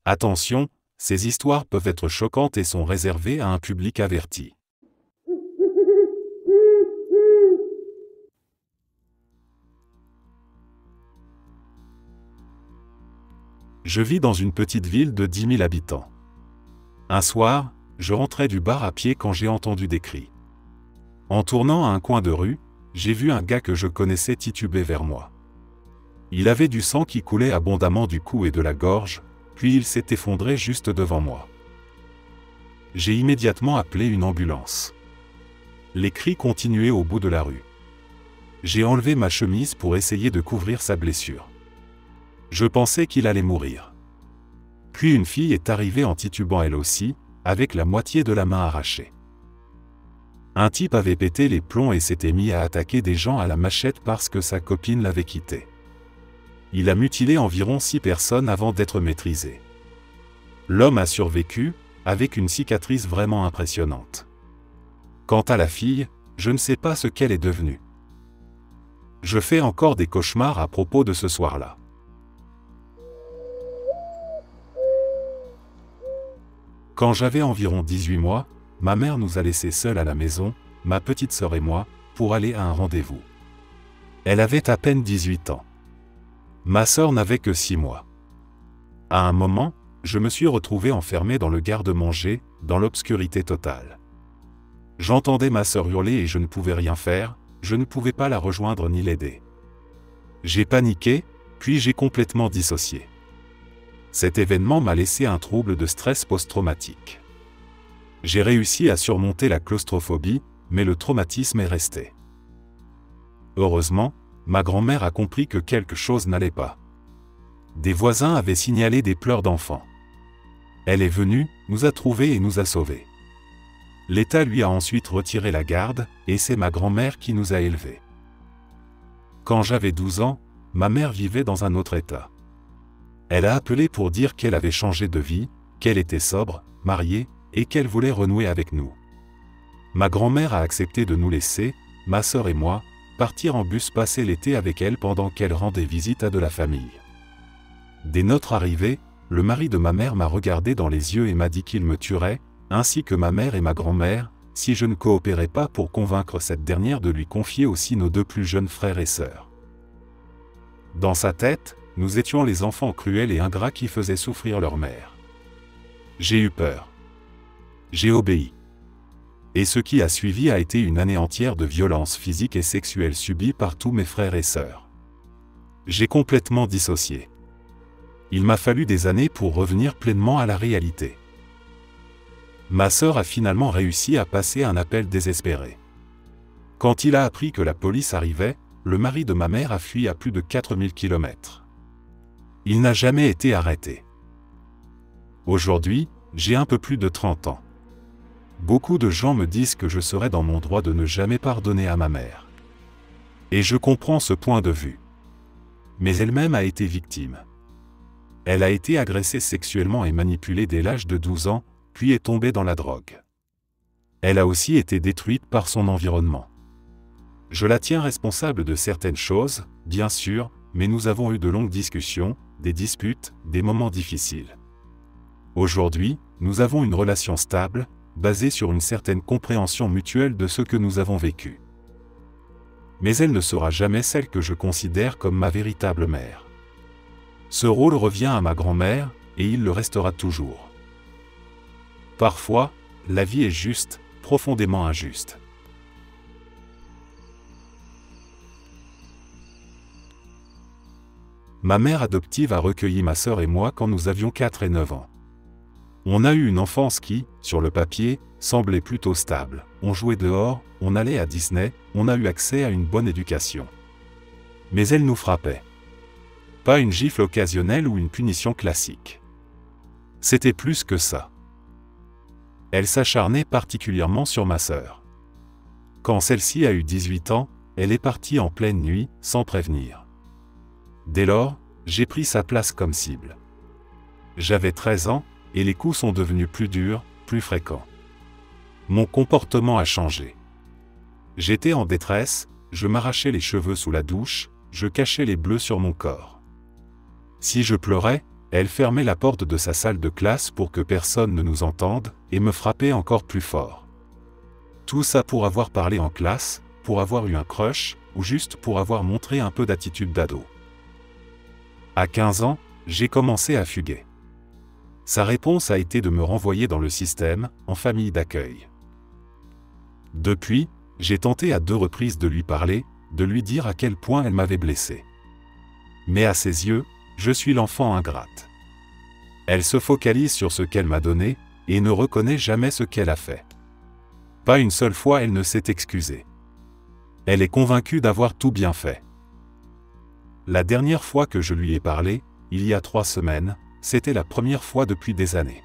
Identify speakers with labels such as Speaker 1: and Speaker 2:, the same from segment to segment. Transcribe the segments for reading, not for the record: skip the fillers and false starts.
Speaker 1: Attention, ces histoires peuvent être choquantes et sont réservées à un public averti. Je vis dans une petite ville de 10 000 habitants. Un soir, je rentrais du bar à pied quand j'ai entendu des cris. En tournant à un coin de rue, j'ai vu un gars que je connaissais tituber vers moi. Il avait du sang qui coulait abondamment du cou et de la gorge, puis il s'est effondré juste devant moi. J'ai immédiatement appelé une ambulance. Les cris continuaient au bout de la rue. J'ai enlevé ma chemise pour essayer de couvrir sa blessure. Je pensais qu'il allait mourir. Puis une fille est arrivée en titubant elle aussi, avec la moitié de la main arrachée. Un type avait pété les plombs et s'était mis à attaquer des gens à la machette parce que sa copine l'avait quitté. Il a mutilé environ 6 personnes avant d'être maîtrisé. L'homme a survécu, avec une cicatrice vraiment impressionnante. Quant à la fille, je ne sais pas ce qu'elle est devenue. Je fais encore des cauchemars à propos de ce soir-là. Quand j'avais environ 18 mois, ma mère nous a laissés seuls à la maison, ma petite sœur et moi, pour aller à un rendez-vous. Elle avait à peine 18 ans. Ma sœur n'avait que 6 mois. À un moment, je me suis retrouvé enfermé dans le garde-manger, dans l'obscurité totale. J'entendais ma sœur hurler et je ne pouvais rien faire, je ne pouvais pas la rejoindre ni l'aider. J'ai paniqué, puis j'ai complètement dissocié. Cet événement m'a laissé un trouble de stress post-traumatique. J'ai réussi à surmonter la claustrophobie, mais le traumatisme est resté. Heureusement, ma grand-mère a compris que quelque chose n'allait pas. Des voisins avaient signalé des pleurs d'enfants. Elle est venue, nous a trouvés et nous a sauvés. L'État lui a ensuite retiré la garde, et c'est ma grand-mère qui nous a élevés. Quand j'avais 12 ans, ma mère vivait dans un autre État. Elle a appelé pour dire qu'elle avait changé de vie, qu'elle était sobre, mariée, et qu'elle voulait renouer avec nous. Ma grand-mère a accepté de nous laisser, ma sœur et moi, partir en bus passer l'été avec elle pendant qu'elle rendait visite à de la famille. Dès notre arrivée, le mari de ma mère m'a regardé dans les yeux et m'a dit qu'il me tuerait, ainsi que ma mère et ma grand-mère, si je ne coopérais pas pour convaincre cette dernière de lui confier aussi nos 2 plus jeunes frères et sœurs. Dans sa tête, nous étions les enfants cruels et ingrats qui faisaient souffrir leur mère. J'ai eu peur. J'ai obéi. Et ce qui a suivi a été une année entière de violences physiques et sexuelles subies par tous mes frères et sœurs. J'ai complètement dissocié. Il m'a fallu des années pour revenir pleinement à la réalité. Ma sœur a finalement réussi à passer un appel désespéré. Quand il a appris que la police arrivait, le mari de ma mère a fui à plus de 4000 km. Il n'a jamais été arrêté. Aujourd'hui, j'ai un peu plus de 30 ans. Beaucoup de gens me disent que je serais dans mon droit de ne jamais pardonner à ma mère. Et je comprends ce point de vue. Mais elle-même a été victime. Elle a été agressée sexuellement et manipulée dès l'âge de 12 ans, puis est tombée dans la drogue. Elle a aussi été détruite par son environnement. Je la tiens responsable de certaines choses, bien sûr, mais nous avons eu de longues discussions, des disputes, des moments difficiles. Aujourd'hui, nous avons une relation stable, basée sur une certaine compréhension mutuelle de ce que nous avons vécu. Mais elle ne sera jamais celle que je considère comme ma véritable mère. Ce rôle revient à ma grand-mère, et il le restera toujours. Parfois, la vie est juste, profondément injuste. Ma mère adoptive a recueilli ma sœur et moi quand nous avions 4 et 9 ans. On a eu une enfance qui, sur le papier, semblait plutôt stable. On jouait dehors, on allait à Disney, on a eu accès à une bonne éducation. Mais elle nous frappait. Pas une gifle occasionnelle ou une punition classique. C'était plus que ça. Elle s'acharnait particulièrement sur ma sœur. Quand celle-ci a eu 18 ans, elle est partie en pleine nuit, sans prévenir. Dès lors, j'ai pris sa place comme cible. J'avais 13 ans, et les coups sont devenus plus durs, plus fréquents. Mon comportement a changé. J'étais en détresse, je m'arrachais les cheveux sous la douche, je cachais les bleus sur mon corps. Si je pleurais, Elle fermait la porte de sa salle de classe pour que personne ne nous entende, et me frappait encore plus fort. Tout ça pour avoir parlé en classe, pour avoir eu un crush, ou juste pour avoir montré un peu d'attitude d'ado. À 15 ans, j'ai commencé à fuguer. Sa réponse a été de me renvoyer dans le système, en famille d'accueil. Depuis, j'ai tenté à 2 reprises de lui parler, de lui dire à quel point elle m'avait blessé. Mais à ses yeux, je suis l'enfant ingrate. Elle se focalise sur ce qu'elle m'a donné, et ne reconnaît jamais ce qu'elle a fait. Pas une seule fois elle ne s'est excusée. Elle est convaincue d'avoir tout bien fait. La dernière fois que je lui ai parlé, il y a 3 semaines, c'était la première fois depuis des années.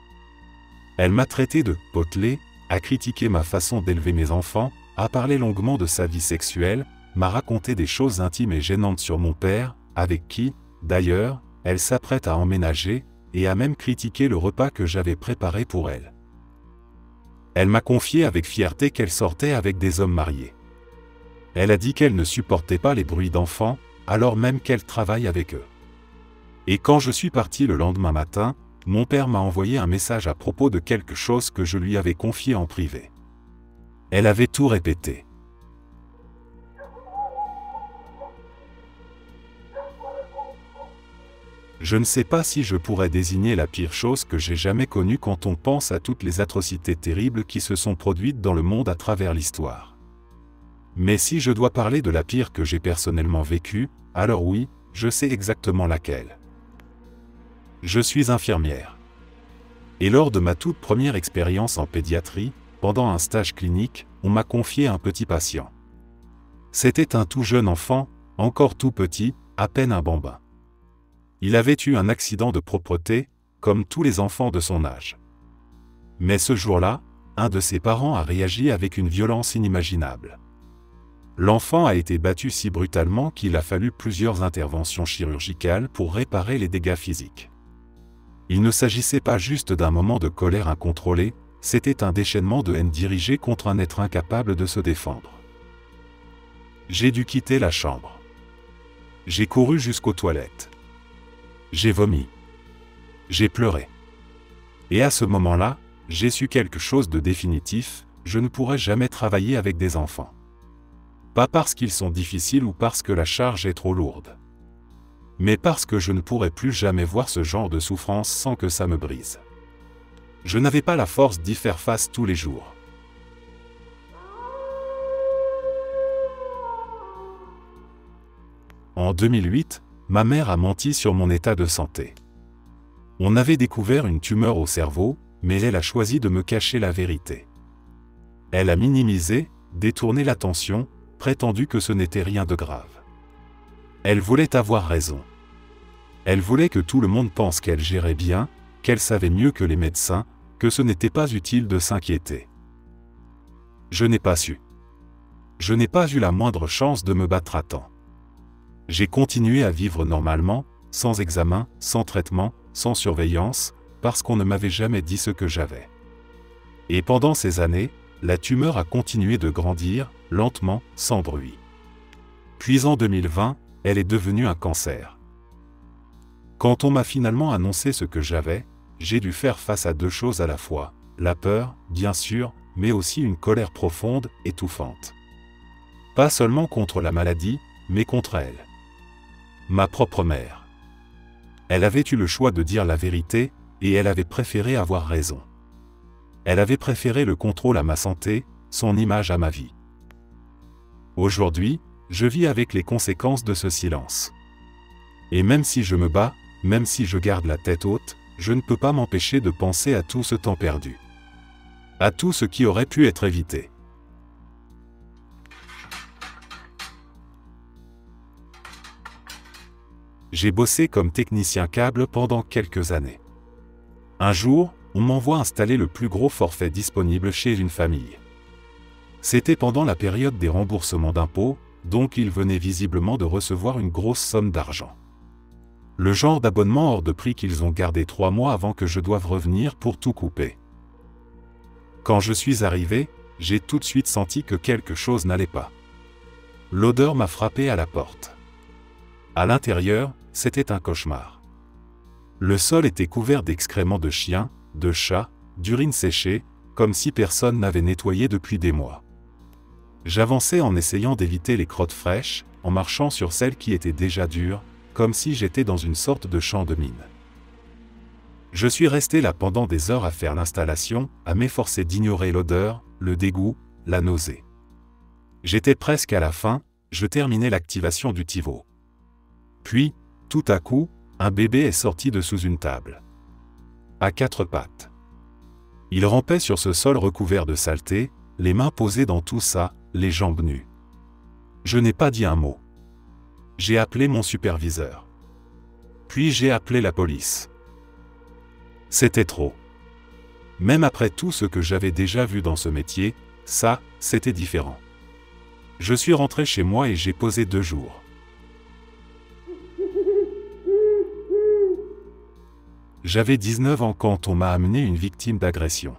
Speaker 1: Elle m'a traité de « potelé », a critiqué ma façon d'élever mes enfants, a parlé longuement de sa vie sexuelle, m'a raconté des choses intimes et gênantes sur mon père, avec qui, d'ailleurs, elle s'apprête à emménager, et a même critiqué le repas que j'avais préparé pour elle. Elle m'a confié avec fierté qu'elle sortait avec des hommes mariés. Elle a dit qu'elle ne supportait pas les bruits d'enfants, alors même qu'elle travaille avec eux. Et quand je suis parti le lendemain matin, mon père m'a envoyé un message à propos de quelque chose que je lui avais confié en privé. Elle avait tout répété. Je ne sais pas si je pourrais désigner la pire chose que j'ai jamais connue quand on pense à toutes les atrocités terribles qui se sont produites dans le monde à travers l'histoire. Mais si je dois parler de la pire que j'ai personnellement vécue, alors oui, je sais exactement laquelle. Je suis infirmière. Et lors de ma toute première expérience en pédiatrie, pendant un stage clinique, on m'a confié un petit patient. C'était un tout jeune enfant, encore tout petit, à peine un bambin. Il avait eu un accident de propreté, comme tous les enfants de son âge. Mais ce jour-là, un de ses parents a réagi avec une violence inimaginable. L'enfant a été battu si brutalement qu'il a fallu plusieurs interventions chirurgicales pour réparer les dégâts physiques. Il ne s'agissait pas juste d'un moment de colère incontrôlée, c'était un déchaînement de haine dirigé contre un être incapable de se défendre. J'ai dû quitter la chambre. J'ai couru jusqu'aux toilettes. J'ai vomi. J'ai pleuré. Et à ce moment-là, j'ai su quelque chose de définitif, je ne pourrai jamais travailler avec des enfants. Pas parce qu'ils sont difficiles ou parce que la charge est trop lourde. Mais parce que je ne pourrai plus jamais voir ce genre de souffrance sans que ça me brise. Je n'avais pas la force d'y faire face tous les jours. En 2008, ma mère a menti sur mon état de santé. On avait découvert une tumeur au cerveau, mais elle a choisi de me cacher la vérité. Elle a minimisé, détourné l'attention, prétendu que ce n'était rien de grave. Elle voulait avoir raison. Elle voulait que tout le monde pense qu'elle gérait bien, qu'elle savait mieux que les médecins, que ce n'était pas utile de s'inquiéter. Je n'ai pas su. Je n'ai pas eu la moindre chance de me battre à temps. J'ai continué à vivre normalement, sans examen, sans traitement, sans surveillance, parce qu'on ne m'avait jamais dit ce que j'avais. Et pendant ces années, la tumeur a continué de grandir, lentement, sans bruit. Puis en 2020, elle est devenue un cancer. Quand on m'a finalement annoncé ce que j'avais, j'ai dû faire face à 2 choses à la fois, la peur, bien sûr, mais aussi une colère profonde, étouffante. Pas seulement contre la maladie, mais contre elle. Ma propre mère. Elle avait eu le choix de dire la vérité, et elle avait préféré avoir raison. Elle avait préféré le contrôle à ma santé, son image à ma vie. Aujourd'hui, je vis avec les conséquences de ce silence. Et même si je me bats, même si je garde la tête haute, je ne peux pas m'empêcher de penser à tout ce temps perdu. À tout ce qui aurait pu être évité. J'ai bossé comme technicien câble pendant quelques années. Un jour, on m'envoie installer le plus gros forfait disponible chez une famille. C'était pendant la période des remboursements d'impôts, donc ils venaient visiblement de recevoir une grosse somme d'argent. Le genre d'abonnement hors de prix qu'ils ont gardé 3 mois avant que je doive revenir pour tout couper. Quand je suis arrivé, j'ai tout de suite senti que quelque chose n'allait pas. L'odeur m'a frappé à la porte. À l'intérieur, c'était un cauchemar. Le sol était couvert d'excréments de chiens, de chats, d'urine séchée, comme si personne n'avait nettoyé depuis des mois. J'avançais en essayant d'éviter les crottes fraîches, en marchant sur celles qui étaient déjà dures, comme si j'étais dans une sorte de champ de mine. Je suis resté là pendant des heures à faire l'installation, à m'efforcer d'ignorer l'odeur, le dégoût, la nausée. J'étais presque à la fin, je terminais l'activation du TiVo. Puis, tout à coup, un bébé est sorti de sous une table. À quatre pattes. Il rampait sur ce sol recouvert de saleté, les mains posées dans tout ça, les jambes nues. Je n'ai pas dit un mot. J'ai appelé mon superviseur. Puis j'ai appelé la police. C'était trop. Même après tout ce que j'avais déjà vu dans ce métier, ça, c'était différent. Je suis rentré chez moi et j'ai posé 2 jours. J'avais 19 ans quand on m'a amené une victime d'agression.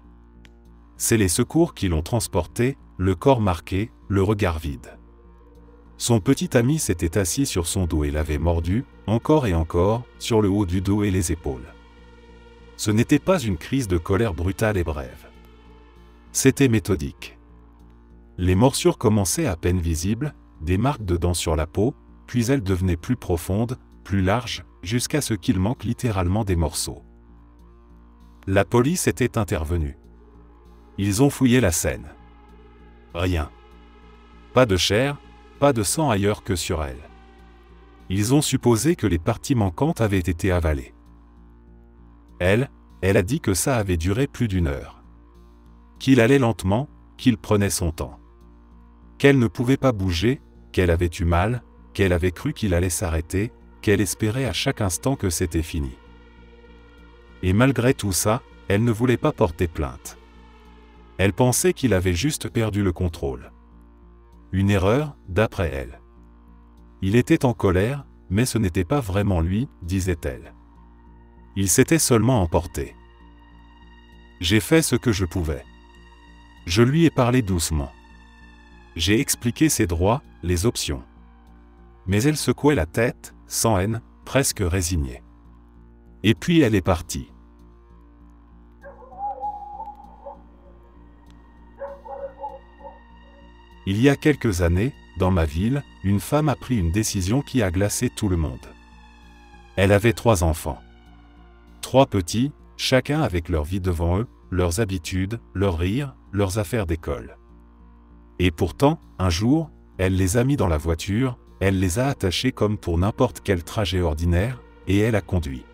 Speaker 1: C'est les secours qui l'ont transporté, le corps marqué, le regard vide. Son petit ami s'était assis sur son dos et l'avait mordu, encore et encore, sur le haut du dos et les épaules. Ce n'était pas une crise de colère brutale et brève. C'était méthodique. Les morsures commençaient à peine visibles, des marques de dents sur la peau, puis elles devenaient plus profondes, plus larges, jusqu'à ce qu'il manque littéralement des morceaux. La police était intervenue. Ils ont fouillé la scène. Rien. Pas de chair, pas de sang ailleurs que sur elle. Ils ont supposé que les parties manquantes avaient été avalées. Elle a dit que ça avait duré plus d'1 heure. Qu'il allait lentement, qu'il prenait son temps. Qu'elle ne pouvait pas bouger, qu'elle avait eu mal, qu'elle avait cru qu'il allait s'arrêter, qu'elle espérait à chaque instant que c'était fini. Et malgré tout ça, elle ne voulait pas porter plainte. Elle pensait qu'il avait juste perdu le contrôle. Une erreur, d'après elle. Il était en colère, mais ce n'était pas vraiment lui, disait-elle. Il s'était seulement emporté. J'ai fait ce que je pouvais. Je lui ai parlé doucement. J'ai expliqué ses droits, les options. Mais elle secouait la tête, sans haine, presque résignée. Et puis elle est partie. Il y a quelques années, dans ma ville, une femme a pris une décision qui a glacé tout le monde. Elle avait 3 enfants. 3 petits, chacun avec leur vie devant eux, leurs habitudes, leurs rires, leurs affaires d'école. Et pourtant, un jour, elle les a mis dans la voiture, elle les a attachés comme pour n'importe quel trajet ordinaire, et elle a conduit.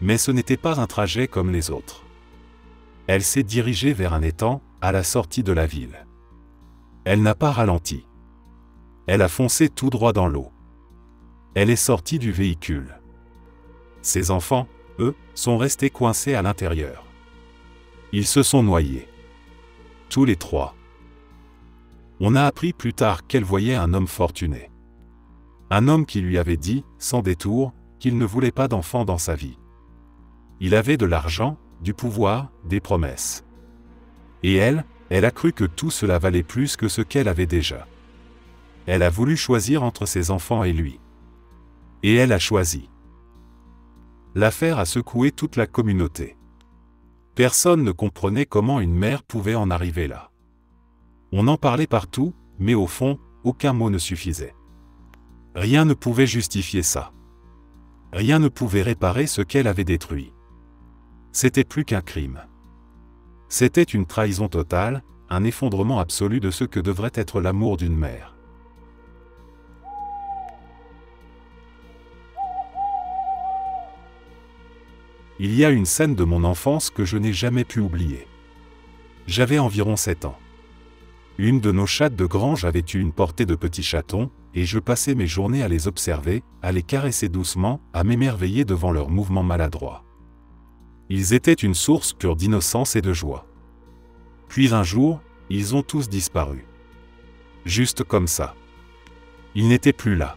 Speaker 1: Mais ce n'était pas un trajet comme les autres. Elle s'est dirigée vers un étang, à la sortie de la ville. Elle n'a pas ralenti. Elle a foncé tout droit dans l'eau. Elle est sortie du véhicule. Ses enfants, eux, sont restés coincés à l'intérieur. Ils se sont noyés. Tous les 3. On a appris plus tard qu'elle voyait un homme fortuné. Un homme qui lui avait dit, sans détour, qu'il ne voulait pas d'enfants dans sa vie. Il avait de l'argent, du pouvoir, des promesses. Et elle a cru que tout cela valait plus que ce qu'elle avait déjà. Elle a voulu choisir entre ses enfants et lui. Et elle a choisi. L'affaire a secoué toute la communauté. Personne ne comprenait comment une mère pouvait en arriver là. On en parlait partout, mais au fond, aucun mot ne suffisait. Rien ne pouvait justifier ça. Rien ne pouvait réparer ce qu'elle avait détruit. C'était plus qu'un crime. C'était une trahison totale, un effondrement absolu de ce que devrait être l'amour d'une mère. Il y a une scène de mon enfance que je n'ai jamais pu oublier. J'avais environ 7 ans. Une de nos chattes de grange avait eu une portée de petits chatons, et je passais mes journées à les observer, à les caresser doucement, à m'émerveiller devant leurs mouvements maladroits. Ils étaient une source pure d'innocence et de joie. Puis un jour, ils ont tous disparu. Juste comme ça. Ils n'étaient plus là.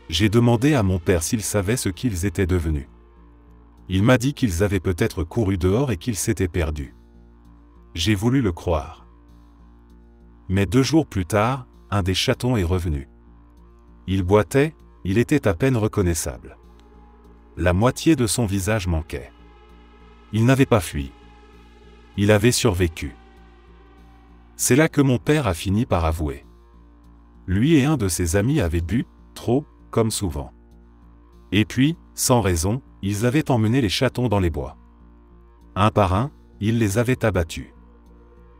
Speaker 1: J'ai demandé à mon père s'il savait ce qu'ils étaient devenus. Il m'a dit qu'ils avaient peut-être couru dehors et qu'ils s'étaient perdus. J'ai voulu le croire. Mais 2 jours plus tard, un des chatons est revenu. Il boitait, il était à peine reconnaissable. La moitié de son visage manquait. Il n'avait pas fui. Il avait survécu. C'est là que mon père a fini par avouer. Lui et un de ses amis avaient bu, trop, comme souvent. Et puis, sans raison, ils avaient emmené les chatons dans les bois. Un par un, ils les avaient abattus.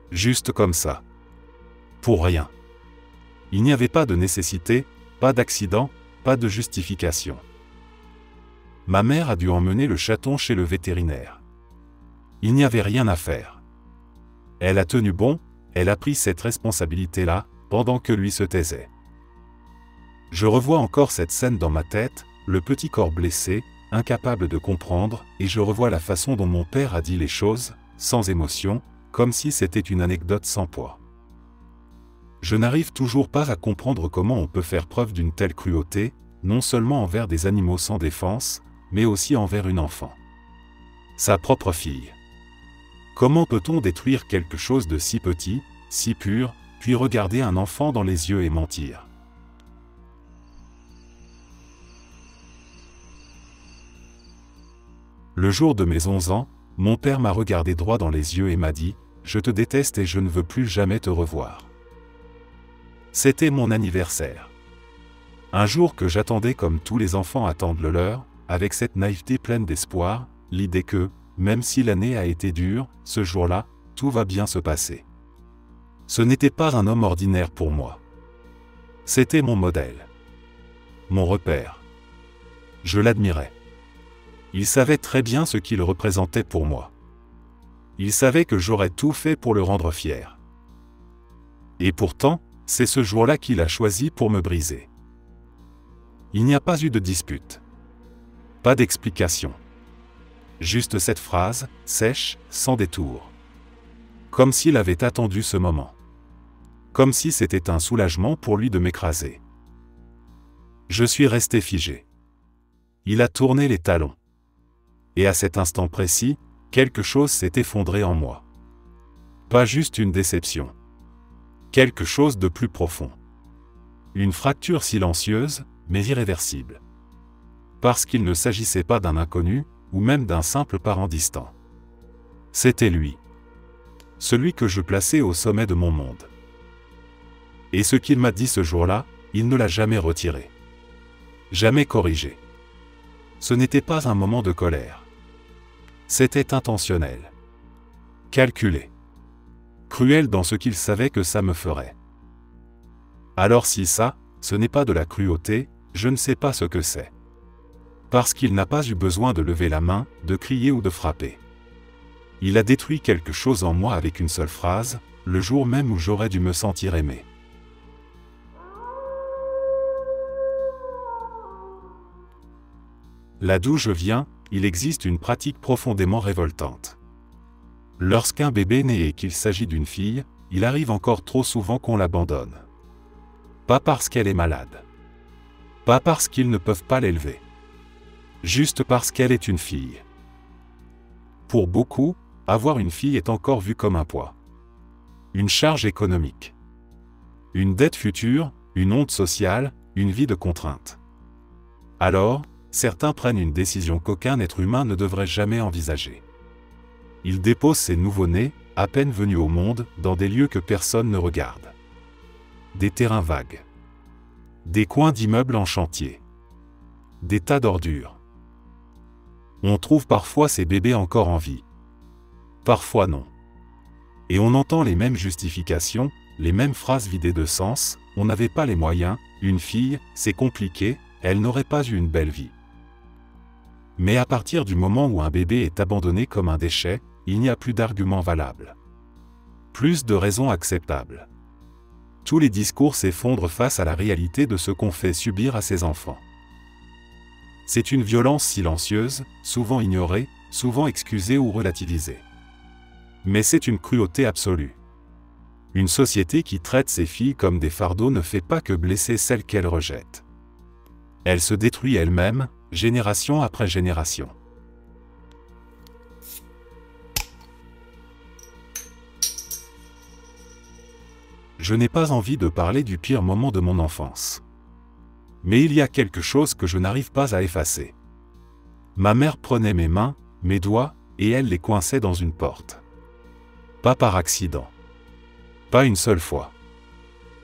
Speaker 1: Juste comme ça. Pour rien. Il n'y avait pas de nécessité, pas d'accident, pas de justification. Ma mère a dû emmener le chaton chez le vétérinaire. Il n'y avait rien à faire. Elle a tenu bon, elle a pris cette responsabilité-là, pendant que lui se taisait. Je revois encore cette scène dans ma tête, le petit corps blessé, incapable de comprendre, et je revois la façon dont mon père a dit les choses, sans émotion, comme si c'était une anecdote sans poids. Je n'arrive toujours pas à comprendre comment on peut faire preuve d'une telle cruauté, non seulement envers des animaux sans défense, mais aussi envers une enfant. Sa propre fille. Comment peut-on détruire quelque chose de si petit, si pur, puis regarder un enfant dans les yeux et mentir? Le jour de mes 11 ans, mon père m'a regardé droit dans les yeux et m'a dit « Je te déteste et je ne veux plus jamais te revoir ». C'était mon anniversaire. Un jour que j'attendais comme tous les enfants attendent le leur, avec cette naïveté pleine d'espoir, l'idée que, même si l'année a été dure, ce jour-là, tout va bien se passer. Ce n'était pas un homme ordinaire pour moi. C'était mon modèle. Mon repère. Je l'admirais. Il savait très bien ce qu'il représentait pour moi. Il savait que j'aurais tout fait pour le rendre fier. Et pourtant, c'est ce jour-là qu'il a choisi pour me briser. Il n'y a pas eu de dispute. Pas d'explication. Juste cette phrase, sèche, sans détour. Comme s'il avait attendu ce moment. Comme si c'était un soulagement pour lui de m'écraser. Je suis resté figé. Il a tourné les talons. Et à cet instant précis, quelque chose s'est effondré en moi. Pas juste une déception. Quelque chose de plus profond. Une fracture silencieuse, mais irréversible. Parce qu'il ne s'agissait pas d'un inconnu, ou même d'un simple parent distant. C'était lui. Celui que je plaçais au sommet de mon monde. Et ce qu'il m'a dit ce jour-là, il ne l'a jamais retiré. Jamais corrigé. Ce n'était pas un moment de colère. C'était intentionnel. Calculé. Cruel dans ce qu'il savait que ça me ferait. Alors si ça, ce n'est pas de la cruauté, je ne sais pas ce que c'est. Parce qu'il n'a pas eu besoin de lever la main, de crier ou de frapper. Il a détruit quelque chose en moi avec une seule phrase, le jour même où j'aurais dû me sentir aimé. Là d'où je viens, il existe une pratique profondément révoltante. Lorsqu'un bébé naît et qu'il s'agit d'une fille, il arrive encore trop souvent qu'on l'abandonne. Pas parce qu'elle est malade. Pas parce qu'ils ne peuvent pas l'élever. Juste parce qu'elle est une fille. Pour beaucoup, avoir une fille est encore vu comme un poids. Une charge économique. Une dette future, une honte sociale, une vie de contrainte. Alors, certains prennent une décision qu'aucun être humain ne devrait jamais envisager. Ils déposent ces nouveau-nés, à peine venus au monde, dans des lieux que personne ne regarde. Des terrains vagues. Des coins d'immeubles en chantier. Des tas d'ordures. On trouve parfois ces bébés encore en vie. Parfois non. Et on entend les mêmes justifications, les mêmes phrases vidées de sens, on n'avait pas les moyens, une fille, c'est compliqué, elle n'aurait pas eu une belle vie. Mais à partir du moment où un bébé est abandonné comme un déchet, il n'y a plus d'arguments valables. Plus de raisons acceptables. Tous les discours s'effondrent face à la réalité de ce qu'on fait subir à ses enfants. C'est une violence silencieuse, souvent ignorée, souvent excusée ou relativisée. Mais c'est une cruauté absolue. Une société qui traite ses filles comme des fardeaux ne fait pas que blesser celles qu'elle rejette. Elle se détruit elle-même, génération après génération. Je n'ai pas envie de parler du pire moment de mon enfance. Mais il y a quelque chose que je n'arrive pas à effacer. Ma mère prenait mes mains, mes doigts, et elle les coinçait dans une porte. Pas par accident. Pas une seule fois.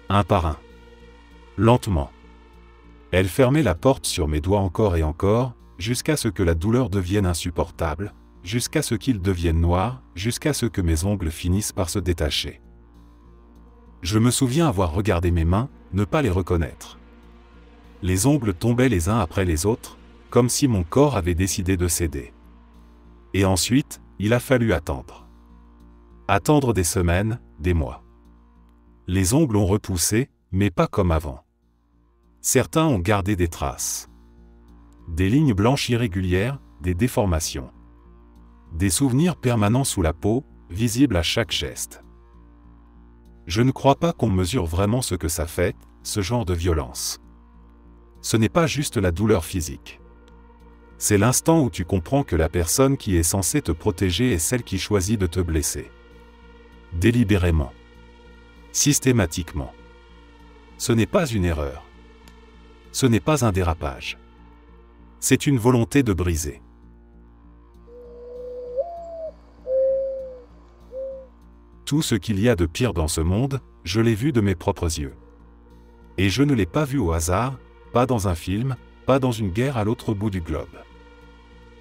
Speaker 1: Un par un. Lentement. Elle fermait la porte sur mes doigts encore et encore, jusqu'à ce que la douleur devienne insupportable, jusqu'à ce qu'ils deviennent noirs, jusqu'à ce que mes ongles finissent par se détacher. Je me souviens avoir regardé mes mains, ne pas les reconnaître. Les ongles tombaient les uns après les autres, comme si mon corps avait décidé de céder. Et ensuite, il a fallu attendre. Attendre des semaines, des mois. Les ongles ont repoussé, mais pas comme avant. Certains ont gardé des traces. Des lignes blanches irrégulières, des déformations. Des souvenirs permanents sous la peau, visibles à chaque geste. Je ne crois pas qu'on mesure vraiment ce que ça fait, ce genre de violence. Ce n'est pas juste la douleur physique. C'est l'instant où tu comprends que la personne qui est censée te protéger est celle qui choisit de te blesser. Délibérément. Systématiquement. Ce n'est pas une erreur. Ce n'est pas un dérapage. C'est une volonté de briser. Tout ce qu'il y a de pire dans ce monde, je l'ai vu de mes propres yeux. Et je ne l'ai pas vu au hasard, pas dans un film, pas dans une guerre à l'autre bout du globe.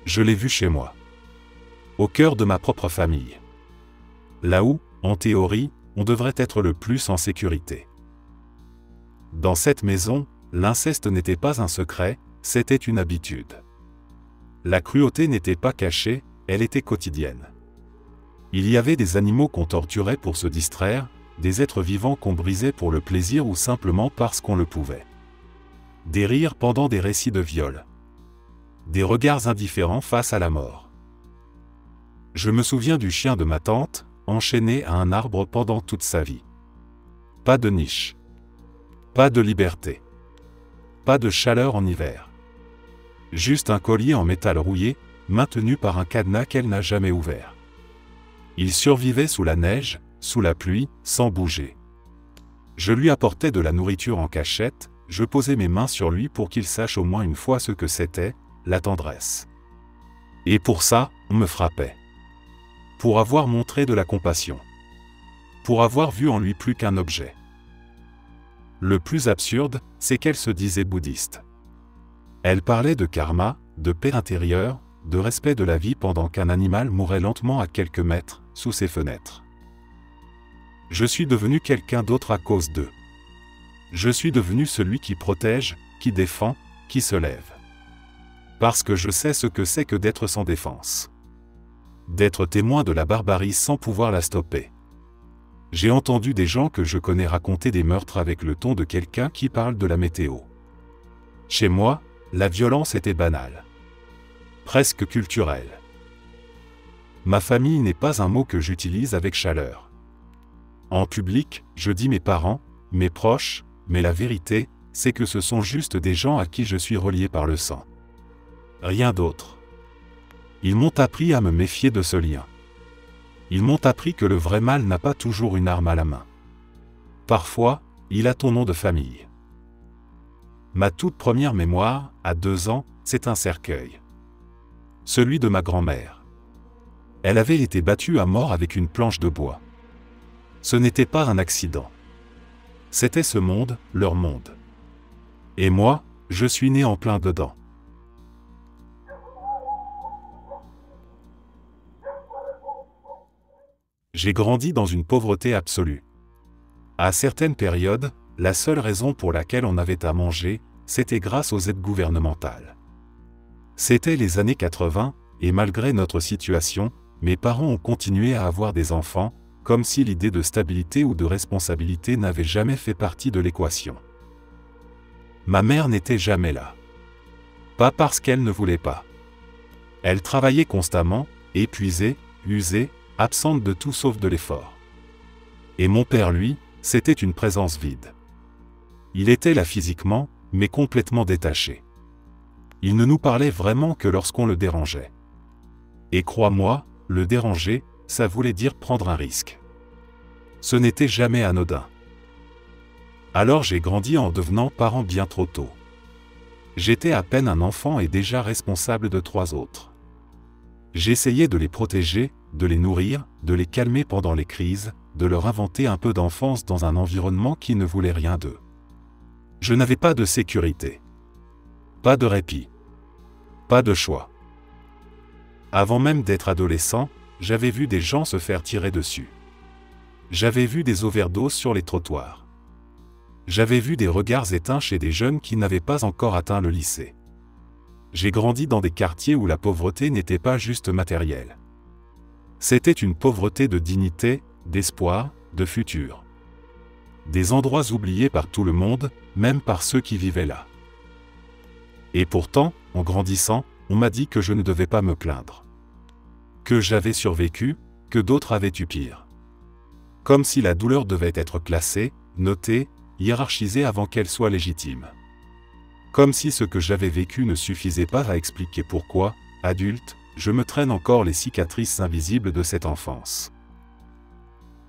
Speaker 1: Je l'ai vu chez moi. Au cœur de ma propre famille. Là où, en théorie, on devrait être le plus en sécurité. Dans cette maison, l'inceste n'était pas un secret, c'était une habitude. La cruauté n'était pas cachée, elle était quotidienne. Il y avait des animaux qu'on torturait pour se distraire, des êtres vivants qu'on brisait pour le plaisir ou simplement parce qu'on le pouvait. Des rires pendant des récits de viol. Des regards indifférents face à la mort. Je me souviens du chien de ma tante, enchaîné à un arbre pendant toute sa vie. Pas de niche. Pas de liberté. Pas de chaleur en hiver. Juste un collier en métal rouillé, maintenu par un cadenas qu'elle n'a jamais ouvert. Il survivait sous la neige, sous la pluie, sans bouger. Je lui apportais de la nourriture en cachette, je posais mes mains sur lui pour qu'il sache au moins une fois ce que c'était, la tendresse. Et pour ça, on me frappait. Pour avoir montré de la compassion. Pour avoir vu en lui plus qu'un objet. Le plus absurde, c'est qu'elle se disait bouddhiste. Elle parlait de karma, de paix intérieure, de respect de la vie pendant qu'un animal mourait lentement à quelques mètres, sous ses fenêtres. Je suis devenu quelqu'un d'autre à cause d'eux. Je suis devenu celui qui protège, qui défend, qui se lève. Parce que je sais ce que c'est que d'être sans défense. D'être témoin de la barbarie sans pouvoir la stopper. J'ai entendu des gens que je connais raconter des meurtres avec le ton de quelqu'un qui parle de la météo. Chez moi, la violence était banale. Presque culturelle. Ma famille n'est pas un mot que j'utilise avec chaleur. En public, je dis mes parents, mes proches, mais la vérité, c'est que ce sont juste des gens à qui je suis relié par le sang. Rien d'autre. Ils m'ont appris à me méfier de ce lien. Ils m'ont appris que le vrai mal n'a pas toujours une arme à la main. Parfois, il a ton nom de famille. Ma toute première mémoire, à 2 ans, c'est un cercueil. Celui de ma grand-mère. Elle avait été battue à mort avec une planche de bois. Ce n'était pas un accident. C'était ce monde, leur monde. Et moi, je suis né en plein dedans. J'ai grandi dans une pauvreté absolue. À certaines périodes, la seule raison pour laquelle on avait à manger, c'était grâce aux aides gouvernementales. C'était les années 80, et malgré notre situation, mes parents ont continué à avoir des enfants, comme si l'idée de stabilité ou de responsabilité n'avait jamais fait partie de l'équation. Ma mère n'était jamais là. Pas parce qu'elle ne voulait pas. Elle travaillait constamment, épuisée, usée, absente de tout sauf de l'effort. Et mon père, lui, c'était une présence vide. Il était là physiquement, mais complètement détaché. Il ne nous parlait vraiment que lorsqu'on le dérangeait. Et crois-moi, le déranger, ça voulait dire prendre un risque. Ce n'était jamais anodin. Alors j'ai grandi en devenant parent bien trop tôt. J'étais à peine un enfant et déjà responsable de 3 autres. J'essayais de les protéger, de les nourrir, de les calmer pendant les crises, de leur inventer un peu d'enfance dans un environnement qui ne voulait rien d'eux. Je n'avais pas de sécurité. Pas de répit. Pas de choix. Avant même d'être adolescent, j'avais vu des gens se faire tirer dessus. J'avais vu des overdoses sur les trottoirs. J'avais vu des regards éteints chez des jeunes qui n'avaient pas encore atteint le lycée. J'ai grandi dans des quartiers où la pauvreté n'était pas juste matérielle. C'était une pauvreté de dignité, d'espoir, de futur. Des endroits oubliés par tout le monde, même par ceux qui vivaient là. Et pourtant, en grandissant, on m'a dit que je ne devais pas me plaindre. Que j'avais survécu, que d'autres avaient eu pire. Comme si la douleur devait être classée, notée, hiérarchisée avant qu'elle soit légitime. Comme si ce que j'avais vécu ne suffisait pas à expliquer pourquoi, adulte, je me traîne encore les cicatrices invisibles de cette enfance.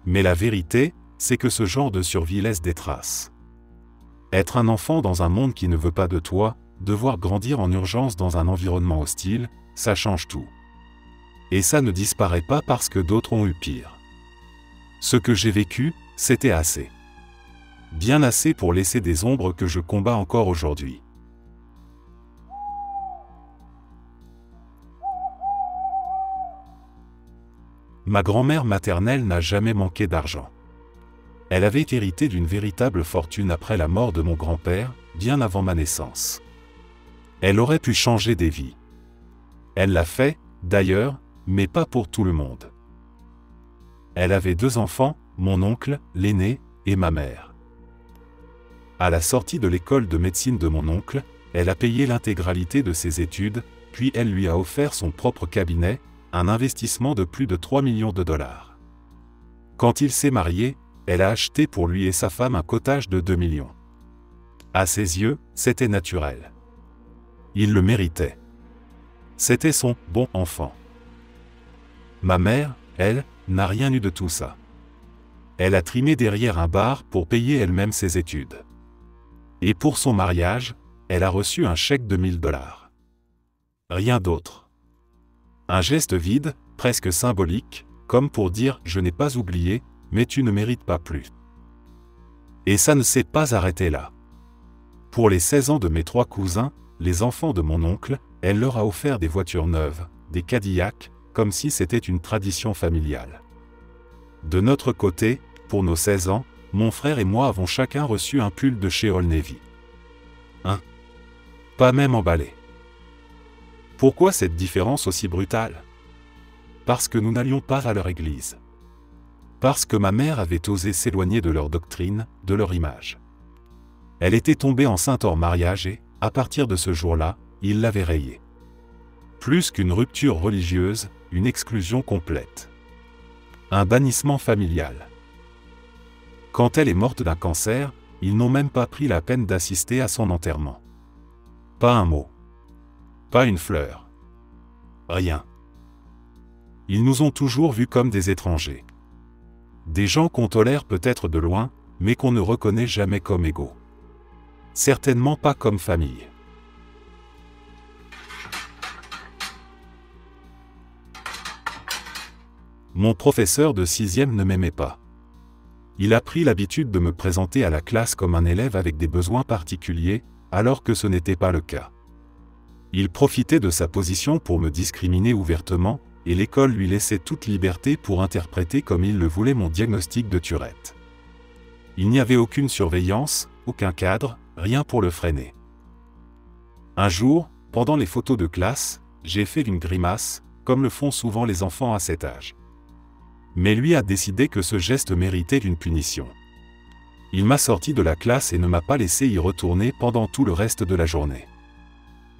Speaker 1: Mais la vérité, c'est que ce genre de survie laisse des traces. Être un enfant dans un monde qui ne veut pas de toi, devoir grandir en urgence dans un environnement hostile, ça change tout. Et ça ne disparaît pas parce que d'autres ont eu pire. Ce que j'ai vécu, c'était assez. Bien assez pour laisser des ombres que je combats encore aujourd'hui. Ma grand-mère maternelle n'a jamais manqué d'argent. Elle avait hérité d'une véritable fortune après la mort de mon grand-père, bien avant ma naissance. Elle aurait pu changer des vies. Elle l'a fait, d'ailleurs, mais pas pour tout le monde. Elle avait 2 enfants, mon oncle, l'aîné, et ma mère. À la sortie de l'école de médecine de mon oncle, elle a payé l'intégralité de ses études, puis elle lui a offert son propre cabinet, un investissement de plus de 3 millions de dollars. Quand il s'est marié, elle a acheté pour lui et sa femme un cottage de 2 millions. À ses yeux, c'était naturel. Il le méritait. C'était son « bon enfant ». Ma mère, elle, n'a rien eu de tout ça. Elle a trimé derrière un bar pour payer elle-même ses études. Et pour son mariage, elle a reçu un chèque de 1000 dollars. Rien d'autre. Un geste vide, presque symbolique, comme pour dire « je n'ai pas oublié, mais tu ne mérites pas plus ». Et ça ne s'est pas arrêté là. Pour les 16 ans de mes 3 cousins, les enfants de mon oncle, elle leur a offert des voitures neuves, des Cadillacs, comme si c'était une tradition familiale. De notre côté, pour nos 16 ans, mon frère et moi avons chacun reçu un pull de chez Old Navy. Pas même emballé. Pourquoi cette différence aussi brutale? Parce que nous n'allions pas à leur église. Parce que ma mère avait osé s'éloigner de leur doctrine, de leur image. Elle était tombée enceinte hors mariage et, à partir de ce jour-là, il l'avait rayée. Plus qu'une rupture religieuse, une exclusion complète. Un bannissement familial. Quand elle est morte d'un cancer, ils n'ont même pas pris la peine d'assister à son enterrement. Pas un mot. Pas une fleur. Rien. Ils nous ont toujours vus comme des étrangers. Des gens qu'on tolère peut-être de loin, mais qu'on ne reconnaît jamais comme égaux. Certainement pas comme famille. Mon professeur de 6e ne m'aimait pas. Il a pris l'habitude de me présenter à la classe comme un élève avec des besoins particuliers, alors que ce n'était pas le cas. Il profitait de sa position pour me discriminer ouvertement, et l'école lui laissait toute liberté pour interpréter comme il le voulait mon diagnostic de Tourette. Il n'y avait aucune surveillance, aucun cadre, rien pour le freiner. Un jour, pendant les photos de classe, j'ai fait une grimace, comme le font souvent les enfants à cet âge. Mais lui a décidé que ce geste méritait une punition. Il m'a sorti de la classe et ne m'a pas laissé y retourner pendant tout le reste de la journée.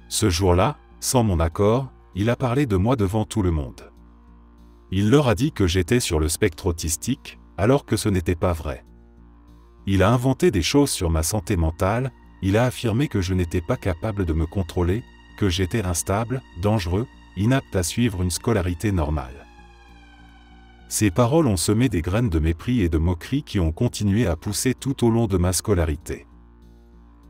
Speaker 1: Ce jour-là, sans mon accord, il a parlé de moi devant tout le monde. Il leur a dit que j'étais sur le spectre autistique, alors que ce n'était pas vrai. Il a inventé des choses sur ma santé mentale, il a affirmé que je n'étais pas capable de me contrôler, que j'étais instable, dangereux, inapte à suivre une scolarité normale. Ces paroles ont semé des graines de mépris et de moquerie qui ont continué à pousser tout au long de ma scolarité.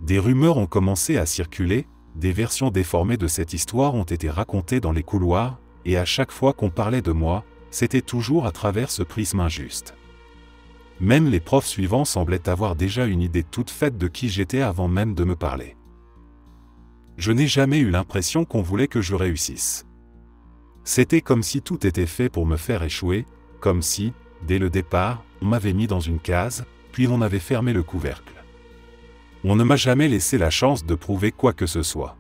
Speaker 1: Des rumeurs ont commencé à circuler, des versions déformées de cette histoire ont été racontées dans les couloirs, et à chaque fois qu'on parlait de moi, c'était toujours à travers ce prisme injuste. Même les profs suivants semblaient avoir déjà une idée toute faite de qui j'étais avant même de me parler. Je n'ai jamais eu l'impression qu'on voulait que je réussisse. C'était comme si tout était fait pour me faire échouer, comme si, dès le départ, on m'avait mis dans une case, puis on avait fermé le couvercle. On ne m'a jamais laissé la chance de prouver quoi que ce soit.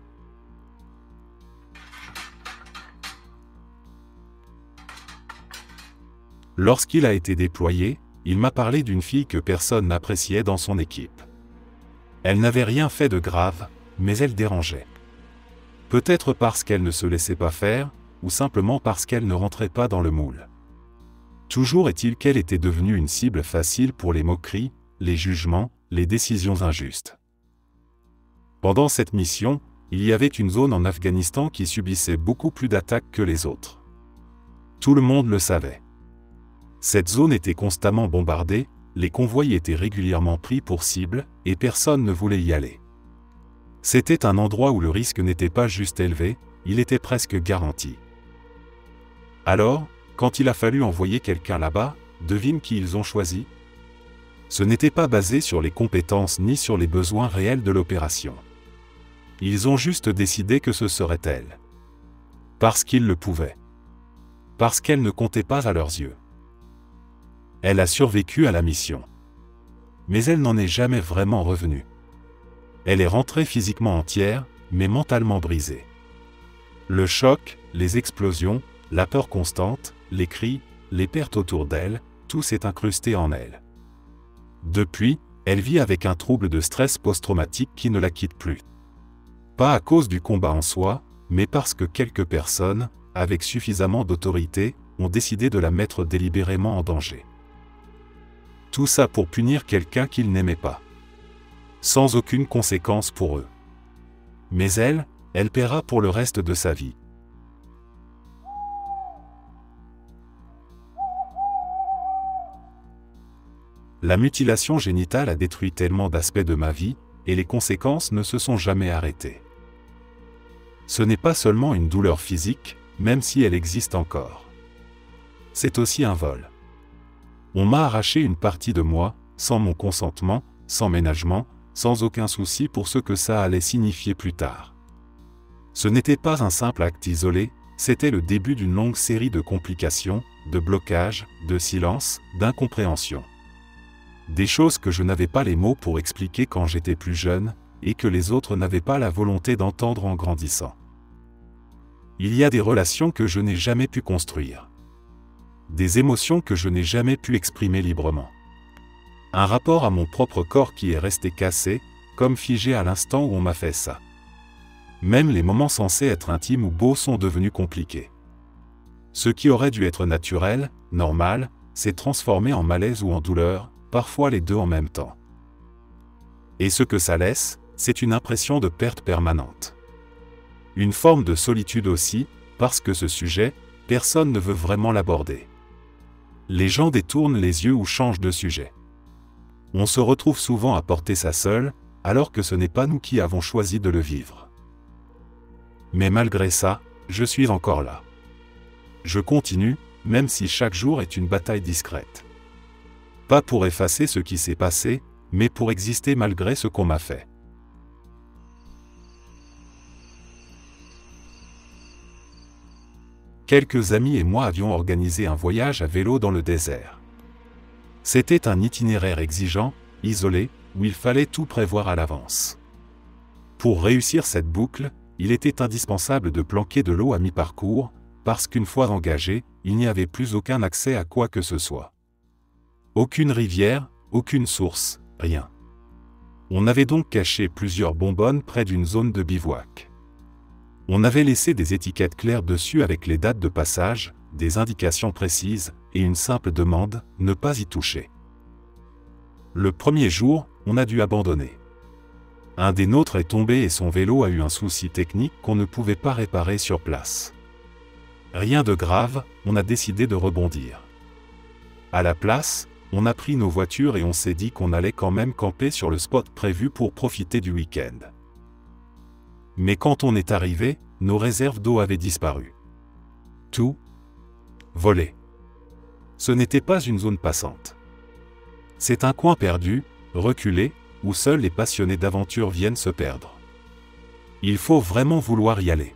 Speaker 1: Lorsqu'il a été déployé, il m'a parlé d'une fille que personne n'appréciait dans son équipe. Elle n'avait rien fait de grave, mais elle dérangeait. Peut-être parce qu'elle ne se laissait pas faire, ou simplement parce qu'elle ne rentrait pas dans le moule. Toujours est-il qu'elle était devenue une cible facile pour les moqueries, les jugements, les décisions injustes. Pendant cette mission, il y avait une zone en Afghanistan qui subissait beaucoup plus d'attaques que les autres. Tout le monde le savait. Cette zone était constamment bombardée, les convois étaient régulièrement pris pour cible, et personne ne voulait y aller. C'était un endroit où le risque n'était pas juste élevé, il était presque garanti. Alors, quand il a fallu envoyer quelqu'un là-bas, devine qui ils ont choisi? Ce n'était pas basé sur les compétences ni sur les besoins réels de l'opération. Ils ont juste décidé que ce serait elle. Parce qu'ils le pouvaient. Parce qu'elle ne comptait pas à leurs yeux. Elle a survécu à la mission. Mais elle n'en est jamais vraiment revenue. Elle est rentrée physiquement entière, mais mentalement brisée. Le choc, les explosions, la peur constante, les cris, les pertes autour d'elle, tout s'est incrusté en elle. Depuis, elle vit avec un trouble de stress post-traumatique qui ne la quitte plus. Pas à cause du combat en soi, mais parce que quelques personnes, avec suffisamment d'autorité, ont décidé de la mettre délibérément en danger. Tout ça pour punir quelqu'un qu'ils n'aimaient pas. Sans aucune conséquence pour eux. Mais elle paiera pour le reste de sa vie. La mutilation génitale a détruit tellement d'aspects de ma vie, et les conséquences ne se sont jamais arrêtées. Ce n'est pas seulement une douleur physique, même si elle existe encore. C'est aussi un vol. On m'a arraché une partie de moi, sans mon consentement, sans ménagement, sans aucun souci pour ce que ça allait signifier plus tard. Ce n'était pas un simple acte isolé, c'était le début d'une longue série de complications, de blocages, de silences, d'incompréhension. Des choses que je n'avais pas les mots pour expliquer quand j'étais plus jeune, et que les autres n'avaient pas la volonté d'entendre en grandissant. Il y a des relations que je n'ai jamais pu construire. Des émotions que je n'ai jamais pu exprimer librement. Un rapport à mon propre corps qui est resté cassé, comme figé à l'instant où on m'a fait ça. Même les moments censés être intimes ou beaux sont devenus compliqués. Ce qui aurait dû être naturel, normal, s'est transformé en malaise ou en douleur, parfois les deux en même temps. Et ce que ça laisse, c'est une impression de perte permanente. Une forme de solitude aussi, parce que ce sujet, personne ne veut vraiment l'aborder. Les gens détournent les yeux ou changent de sujet. On se retrouve souvent à porter ça seul, alors que ce n'est pas nous qui avons choisi de le vivre. Mais malgré ça, je suis encore là. Je continue, même si chaque jour est une bataille discrète. Pas pour effacer ce qui s'est passé, mais pour exister malgré ce qu'on m'a fait. Quelques amis et moi avions organisé un voyage à vélo dans le désert. C'était un itinéraire exigeant, isolé, où il fallait tout prévoir à l'avance. Pour réussir cette boucle, il était indispensable de planquer de l'eau à mi-parcours, parce qu'une fois engagé, il n'y avait plus aucun accès à quoi que ce soit. Aucune rivière, aucune source, rien. On avait donc caché plusieurs bonbonnes près d'une zone de bivouac. On avait laissé des étiquettes claires dessus avec les dates de passage, des indications précises, et une simple demande, ne pas y toucher. Le premier jour, on a dû abandonner. Un des nôtres est tombé et son vélo a eu un souci technique qu'on ne pouvait pas réparer sur place. Rien de grave, on a décidé de rebondir. À la place, on a pris nos voitures et on s'est dit qu'on allait quand même camper sur le spot prévu pour profiter du week-end. Mais quand on est arrivé, nos réserves d'eau avaient disparu. Tout volé. Ce n'était pas une zone passante. C'est un coin perdu, reculé, où seuls les passionnés d'aventure viennent se perdre. Il faut vraiment vouloir y aller.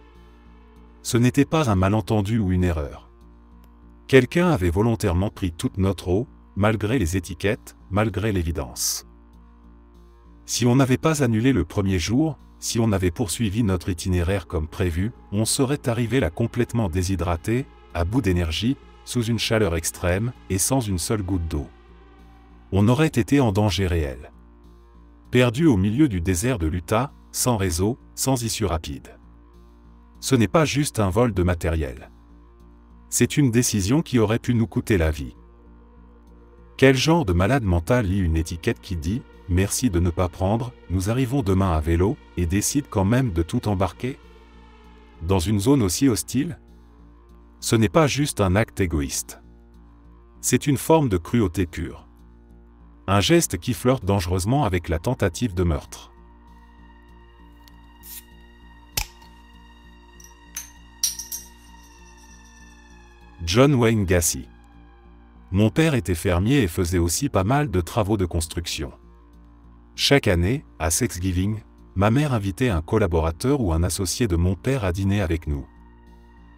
Speaker 1: Ce n'était pas un malentendu ou une erreur. Quelqu'un avait volontairement pris toute notre eau, malgré les étiquettes, malgré l'évidence. Si on n'avait pas annulé le premier jour, si on avait poursuivi notre itinéraire comme prévu, on serait arrivé là complètement déshydraté, à bout d'énergie, sous une chaleur extrême et sans une seule goutte d'eau. On aurait été en danger réel. Perdu au milieu du désert de l'Utah, sans réseau, sans issue rapide. Ce n'est pas juste un vol de matériel. C'est une décision qui aurait pu nous coûter la vie. Quel genre de malade mental lit une étiquette qui dit « Merci de ne pas prendre, nous arrivons demain à vélo » et décide quand même de tout embarquer? Dans une zone aussi hostile? Ce n'est pas juste un acte égoïste. C'est une forme de cruauté pure. Un geste qui flirte dangereusement avec la tentative de meurtre. John Wayne Gacy. Mon père était fermier et faisait aussi pas mal de travaux de construction. Chaque année, à Thanksgiving, ma mère invitait un collaborateur ou un associé de mon père à dîner avec nous.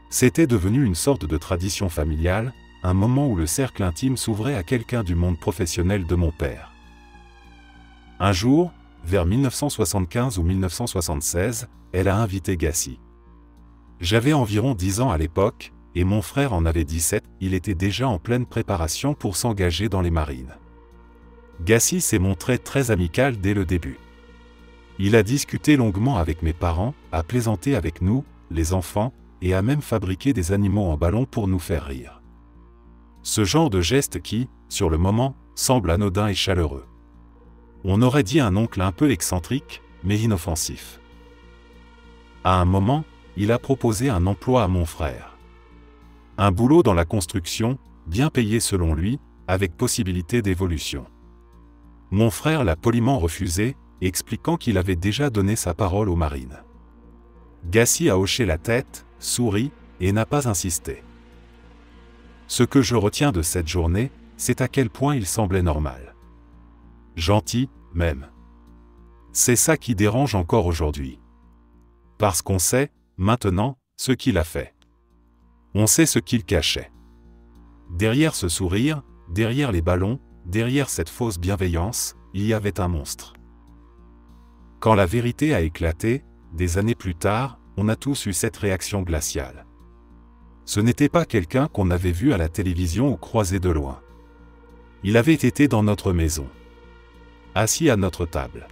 Speaker 1: C'était devenu une sorte de tradition familiale, un moment où le cercle intime s'ouvrait à quelqu'un du monde professionnel de mon père. Un jour, vers 1975 ou 1976, elle a invité Gacy. J'avais environ 10 ans à l'époque, et mon frère en avait 17, il était déjà en pleine préparation pour s'engager dans les marines. Gacy s'est montré très amical dès le début. Il a discuté longuement avec mes parents, a plaisanté avec nous, les enfants, et a même fabriqué des animaux en ballon pour nous faire rire. Ce genre de geste qui, sur le moment, semble anodin et chaleureux. On aurait dit un oncle un peu excentrique, mais inoffensif. À un moment, il a proposé un emploi à mon frère. Un boulot dans la construction, bien payé selon lui, avec possibilité d'évolution. Mon frère l'a poliment refusé, expliquant qu'il avait déjà donné sa parole aux marines. Gacy a hoché la tête, souri, et n'a pas insisté. Ce que je retiens de cette journée, c'est à quel point il semblait normal. Gentil, même. C'est ça qui dérange encore aujourd'hui. Parce qu'on sait, maintenant, ce qu'il a fait. On sait ce qu'il cachait. Derrière ce sourire, derrière les ballons, derrière cette fausse bienveillance, il y avait un monstre. Quand la vérité a éclaté, des années plus tard, on a tous eu cette réaction glaciale. Ce n'était pas quelqu'un qu'on avait vu à la télévision ou croisé de loin. Il avait été dans notre maison. Assis à notre table.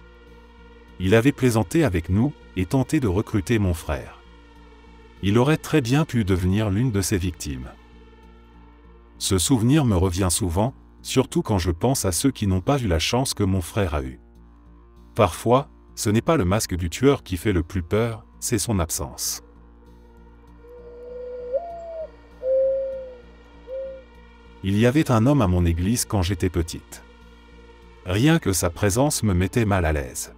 Speaker 1: Il avait plaisanté avec nous et tenté de recruter mon frère. Il aurait très bien pu devenir l'une de ses victimes. Ce souvenir me revient souvent, surtout quand je pense à ceux qui n'ont pas eu la chance que mon frère a eue. Parfois, ce n'est pas le masque du tueur qui fait le plus peur, c'est son absence. Il y avait un homme à mon église quand j'étais petite. Rien que sa présence me mettait mal à l'aise.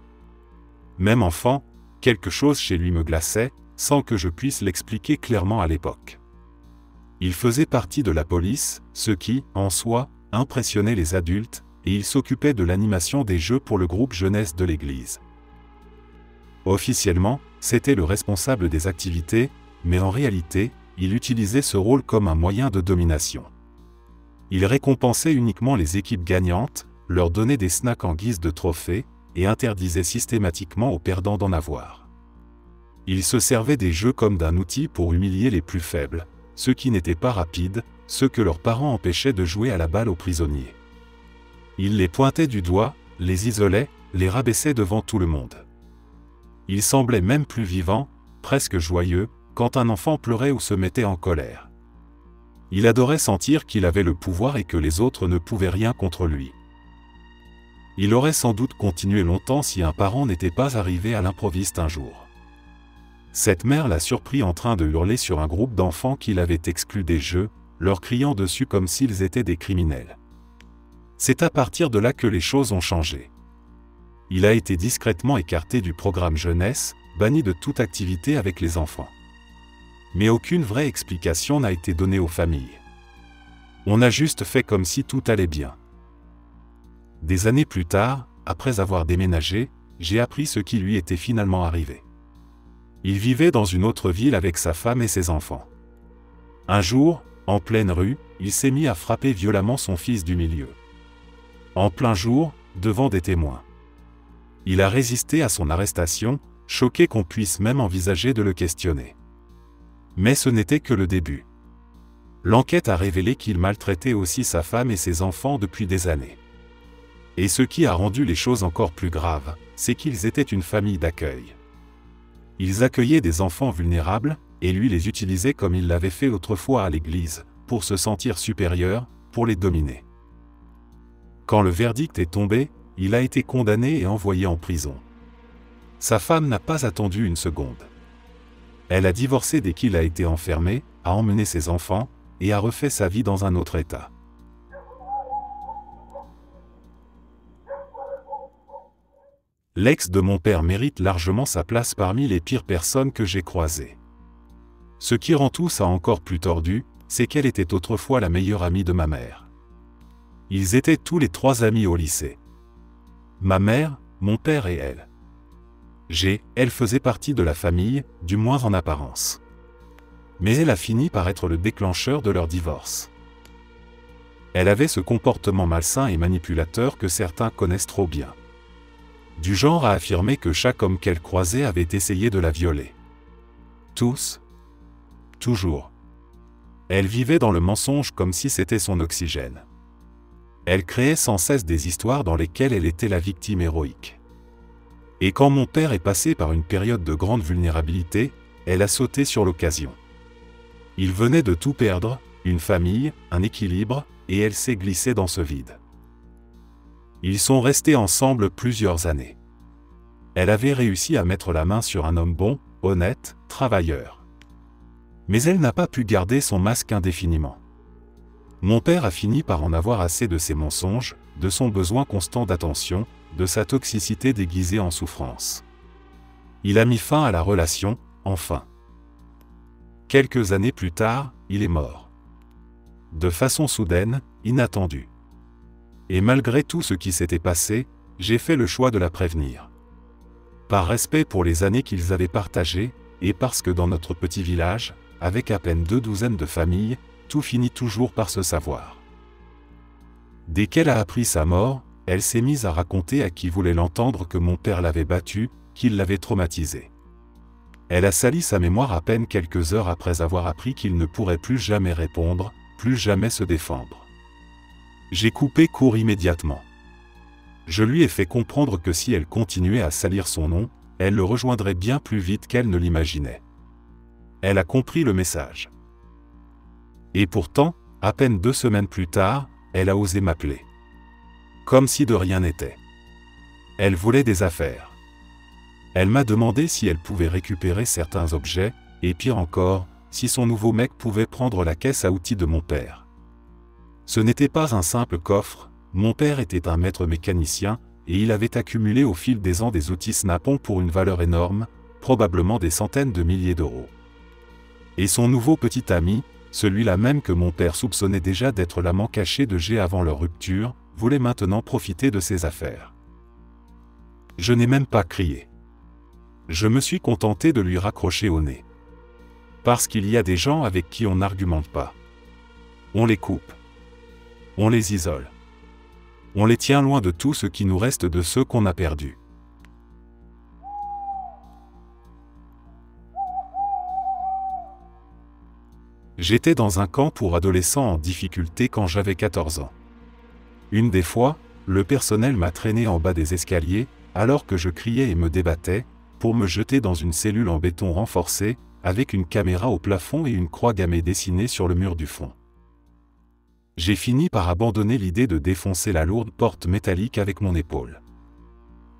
Speaker 1: Même enfant, quelque chose chez lui me glaçait, sans que je puisse l'expliquer clairement à l'époque. Il faisait partie de la police, ce qui, en soi, impressionnait les adultes, et il s'occupait de l'animation des jeux pour le groupe jeunesse de l'église. Officiellement, c'était le responsable des activités, mais en réalité, il utilisait ce rôle comme un moyen de domination. Il récompensait uniquement les équipes gagnantes, leur donnait des snacks en guise de trophées, et interdisait systématiquement aux perdants d'en avoir. Il se servait des jeux comme d'un outil pour humilier les plus faibles, ceux qui n'étaient pas rapides, ceux que leurs parents empêchaient de jouer à la balle aux prisonniers. Il les pointait du doigt, les isolait, les rabaissait devant tout le monde. Il semblait même plus vivant, presque joyeux, quand un enfant pleurait ou se mettait en colère. Il adorait sentir qu'il avait le pouvoir et que les autres ne pouvaient rien contre lui. Il aurait sans doute continué longtemps si un parent n'était pas arrivé à l'improviste un jour. Cette mère l'a surpris en train de hurler sur un groupe d'enfants qu'il avait exclus des jeux, leur criant dessus comme s'ils étaient des criminels. C'est à partir de là que les choses ont changé. Il a été discrètement écarté du programme jeunesse, banni de toute activité avec les enfants. Mais aucune vraie explication n'a été donnée aux familles. On a juste fait comme si tout allait bien. Des années plus tard, après avoir déménagé, j'ai appris ce qui lui était finalement arrivé. Il vivait dans une autre ville avec sa femme et ses enfants. Un jour, en pleine rue, il s'est mis à frapper violemment son fils du milieu. En plein jour, devant des témoins. Il a résisté à son arrestation, choqué qu'on puisse même envisager de le questionner. Mais ce n'était que le début. L'enquête a révélé qu'il maltraitait aussi sa femme et ses enfants depuis des années. Et ce qui a rendu les choses encore plus graves, c'est qu'ils étaient une famille d'accueil. Ils accueillaient des enfants vulnérables, et lui les utilisait comme il l'avait fait autrefois à l'église, pour se sentir supérieur, pour les dominer. Quand le verdict est tombé, il a été condamné et envoyé en prison. Sa femme n'a pas attendu une seconde. Elle a divorcé dès qu'il a été enfermé, a emmené ses enfants, et a refait sa vie dans un autre état. L'ex de mon père mérite largement sa place parmi les pires personnes que j'ai croisées. Ce qui rend tout ça encore plus tordu, c'est qu'elle était autrefois la meilleure amie de ma mère. Ils étaient tous les trois amis au lycée. Ma mère, mon père et elle. Elle faisait partie de la famille, du moins en apparence. Mais elle a fini par être le déclencheur de leur divorce. Elle avait ce comportement malsain et manipulateur que certains connaissent trop bien. Du genre à affirmer que chaque homme qu'elle croisait avait essayé de la violer. Tous. Toujours. Elle vivait dans le mensonge comme si c'était son oxygène. Elle créait sans cesse des histoires dans lesquelles elle était la victime héroïque. Et quand mon père est passé par une période de grande vulnérabilité, elle a sauté sur l'occasion. Il venait de tout perdre, une famille, un équilibre, et elle s'est glissée dans ce vide. Ils sont restés ensemble plusieurs années. Elle avait réussi à mettre la main sur un homme bon, honnête, travailleur. Mais elle n'a pas pu garder son masque indéfiniment. Mon père a fini par en avoir assez de ses mensonges, de son besoin constant d'attention, de sa toxicité déguisée en souffrance. Il a mis fin à la relation, enfin. Quelques années plus tard, il est mort. De façon soudaine, inattendue. Et malgré tout ce qui s'était passé, j'ai fait le choix de la prévenir. Par respect pour les années qu'ils avaient partagées, et parce que dans notre petit village, avec à peine 2 douzaines de familles, tout finit toujours par se savoir. Dès qu'elle a appris sa mort, elle s'est mise à raconter à qui voulait l'entendre que mon père l'avait battue, qu'il l'avait traumatisée. Elle a sali sa mémoire à peine quelques heures après avoir appris qu'il ne pourrait plus jamais répondre, plus jamais se défendre. J'ai coupé court immédiatement. Je lui ai fait comprendre que si elle continuait à salir son nom, elle le rejoindrait bien plus vite qu'elle ne l'imaginait. Elle a compris le message. Et pourtant, à peine 2 semaines plus tard, elle a osé m'appeler. Comme si de rien n'était. Elle voulait des affaires. Elle m'a demandé si elle pouvait récupérer certains objets, et pire encore, si son nouveau mec pouvait prendre la caisse à outils de mon père. Ce n'était pas un simple coffre, mon père était un maître mécanicien, et il avait accumulé au fil des ans des outils Snap-on pour une valeur énorme, probablement des centaines de milliers d'euros. Et son nouveau petit ami, celui-là même que mon père soupçonnait déjà d'être l'amant caché de G avant leur rupture, voulait maintenant profiter de ses affaires. Je n'ai même pas crié. Je me suis contenté de lui raccrocher au nez. Parce qu'il y a des gens avec qui on n'argumente pas. On les coupe. On les isole. On les tient loin de tout ce qui nous reste de ceux qu'on a perdus. J'étais dans un camp pour adolescents en difficulté quand j'avais 14 ans. Une des fois, le personnel m'a traîné en bas des escaliers, alors que je criais et me débattais, pour me jeter dans une cellule en béton renforcé, avec une caméra au plafond et une croix gammée dessinée sur le mur du fond. J'ai fini par abandonner l'idée de défoncer la lourde porte métallique avec mon épaule.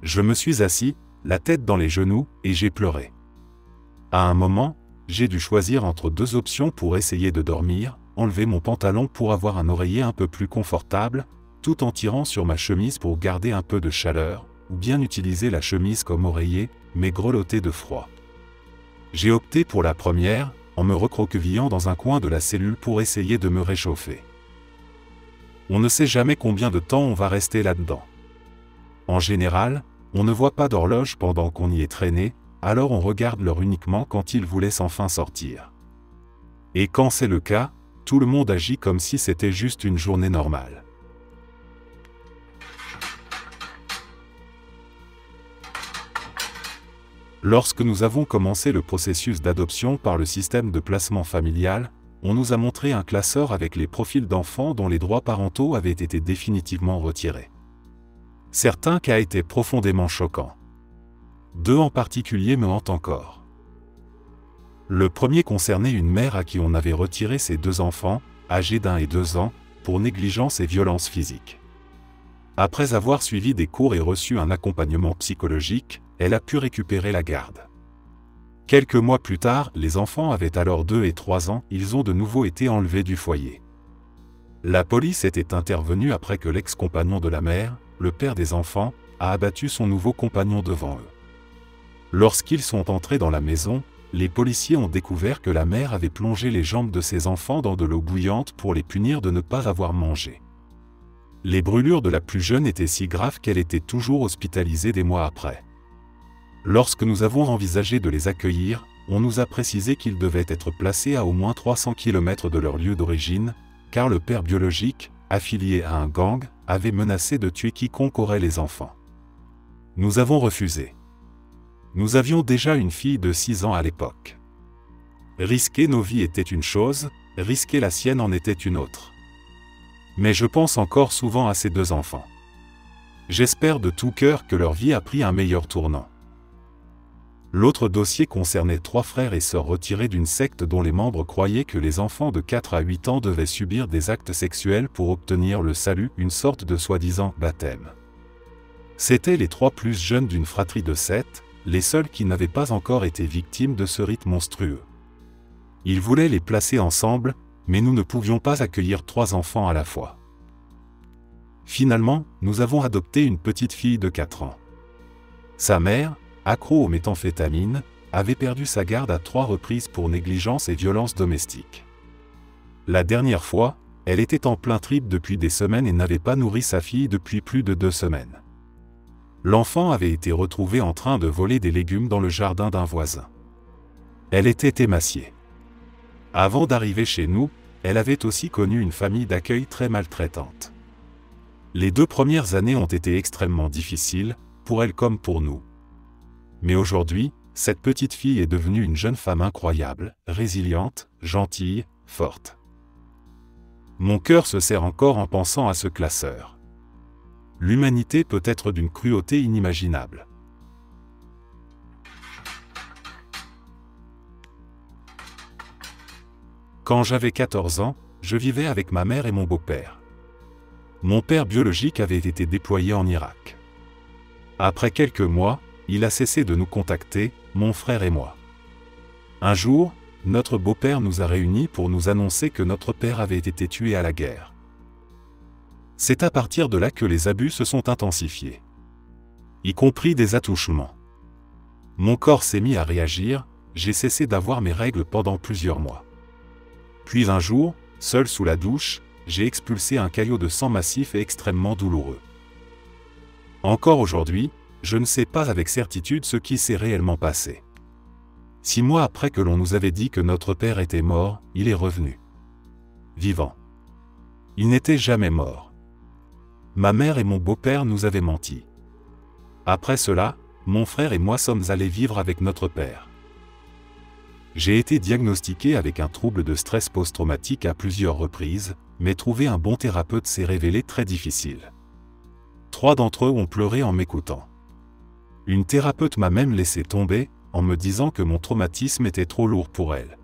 Speaker 1: Je me suis assis, la tête dans les genoux, et j'ai pleuré. À un moment, j'ai dû choisir entre 2 options pour essayer de dormir, enlever mon pantalon pour avoir un oreiller un peu plus confortable, tout en tirant sur ma chemise pour garder un peu de chaleur, ou bien utiliser la chemise comme oreiller, mais grelotter de froid. J'ai opté pour la première, en me recroquevillant dans un coin de la cellule pour essayer de me réchauffer. On ne sait jamais combien de temps on va rester là-dedans. En général, on ne voit pas d'horloge pendant qu'on y est traîné, alors on regarde l'heure uniquement quand il vous laisse enfin sortir. Et quand c'est le cas, tout le monde agit comme si c'était juste une journée normale. Lorsque nous avons commencé le processus d'adoption par le système de placement familial, on nous a montré un classeur avec les profils d'enfants dont les droits parentaux avaient été définitivement retirés. Certains cas étaient profondément choquants. 2 en particulier me hantent encore. Le premier concernait une mère à qui on avait retiré ses 2 enfants, âgés d'1 et 2 ans, pour négligence et violence physique. Après avoir suivi des cours et reçu un accompagnement psychologique, elle a pu récupérer la garde. Quelques mois plus tard, les enfants avaient alors 2 et 3 ans, ils ont de nouveau été enlevés du foyer. La police était intervenue après que l'ex-compagnon de la mère, le père des enfants, a abattu son nouveau compagnon devant eux. Lorsqu'ils sont entrés dans la maison, les policiers ont découvert que la mère avait plongé les jambes de ses enfants dans de l'eau bouillante pour les punir de ne pas avoir mangé. Les brûlures de la plus jeune étaient si graves qu'elle était toujours hospitalisée des mois après. Lorsque nous avons envisagé de les accueillir, on nous a précisé qu'ils devaient être placés à au moins 300 km de leur lieu d'origine, car le père biologique, affilié à un gang, avait menacé de tuer quiconque aurait les enfants. Nous avons refusé. Nous avions déjà une fille de 6 ans à l'époque. Risquer nos vies était une chose, risquer la sienne en était une autre. Mais je pense encore souvent à ces 2 enfants. J'espère de tout cœur que leur vie a pris un meilleur tournant. L'autre dossier concernait 3 frères et sœurs retirés d'une secte dont les membres croyaient que les enfants de 4 à 8 ans devaient subir des actes sexuels pour obtenir le salut, une sorte de soi-disant baptême. C'étaient les 3 plus jeunes d'une fratrie de 7, les seuls qui n'avaient pas encore été victimes de ce rite monstrueux. Ils voulaient les placer ensemble, mais nous ne pouvions pas accueillir 3 enfants à la fois. Finalement, nous avons adopté une petite fille de 4 ans. Sa mère, accro aux méthamphétamines, avait perdu sa garde à 3 reprises pour négligence et violence domestique. La dernière fois, elle était en plein trip depuis des semaines et n'avait pas nourri sa fille depuis plus de 2 semaines. L'enfant avait été retrouvé en train de voler des légumes dans le jardin d'un voisin. Elle était émaciée. Avant d'arriver chez nous, elle avait aussi connu une famille d'accueil très maltraitante. Les 2 premières années ont été extrêmement difficiles, pour elle comme pour nous. Mais aujourd'hui, cette petite fille est devenue une jeune femme incroyable, résiliente, gentille, forte. Mon cœur se serre encore en pensant à ce classeur. L'humanité peut être d'une cruauté inimaginable. Quand j'avais 14 ans, je vivais avec ma mère et mon beau-père. Mon père biologique avait été déployé en Irak. Après quelques mois, il a cessé de nous contacter, mon frère et moi. Un jour, notre beau-père nous a réunis pour nous annoncer que notre père avait été tué à la guerre. C'est à partir de là que les abus se sont intensifiés, y compris des attouchements. Mon corps s'est mis à réagir, j'ai cessé d'avoir mes règles pendant plusieurs mois. Puis un jour, seul sous la douche, j'ai expulsé un caillot de sang massif et extrêmement douloureux. Encore aujourd'hui, je ne sais pas avec certitude ce qui s'est réellement passé. 6 mois après que l'on nous avait dit que notre père était mort, il est revenu. Vivant. Il n'était jamais mort. Ma mère et mon beau-père nous avaient menti. Après cela, mon frère et moi sommes allés vivre avec notre père. J'ai été diagnostiqué avec un trouble de stress post-traumatique à plusieurs reprises, mais trouver un bon thérapeute s'est révélé très difficile. 3 d'entre eux ont pleuré en m'écoutant. Une thérapeute m'a même laissé tomber, en me disant que mon traumatisme était trop lourd pour elle.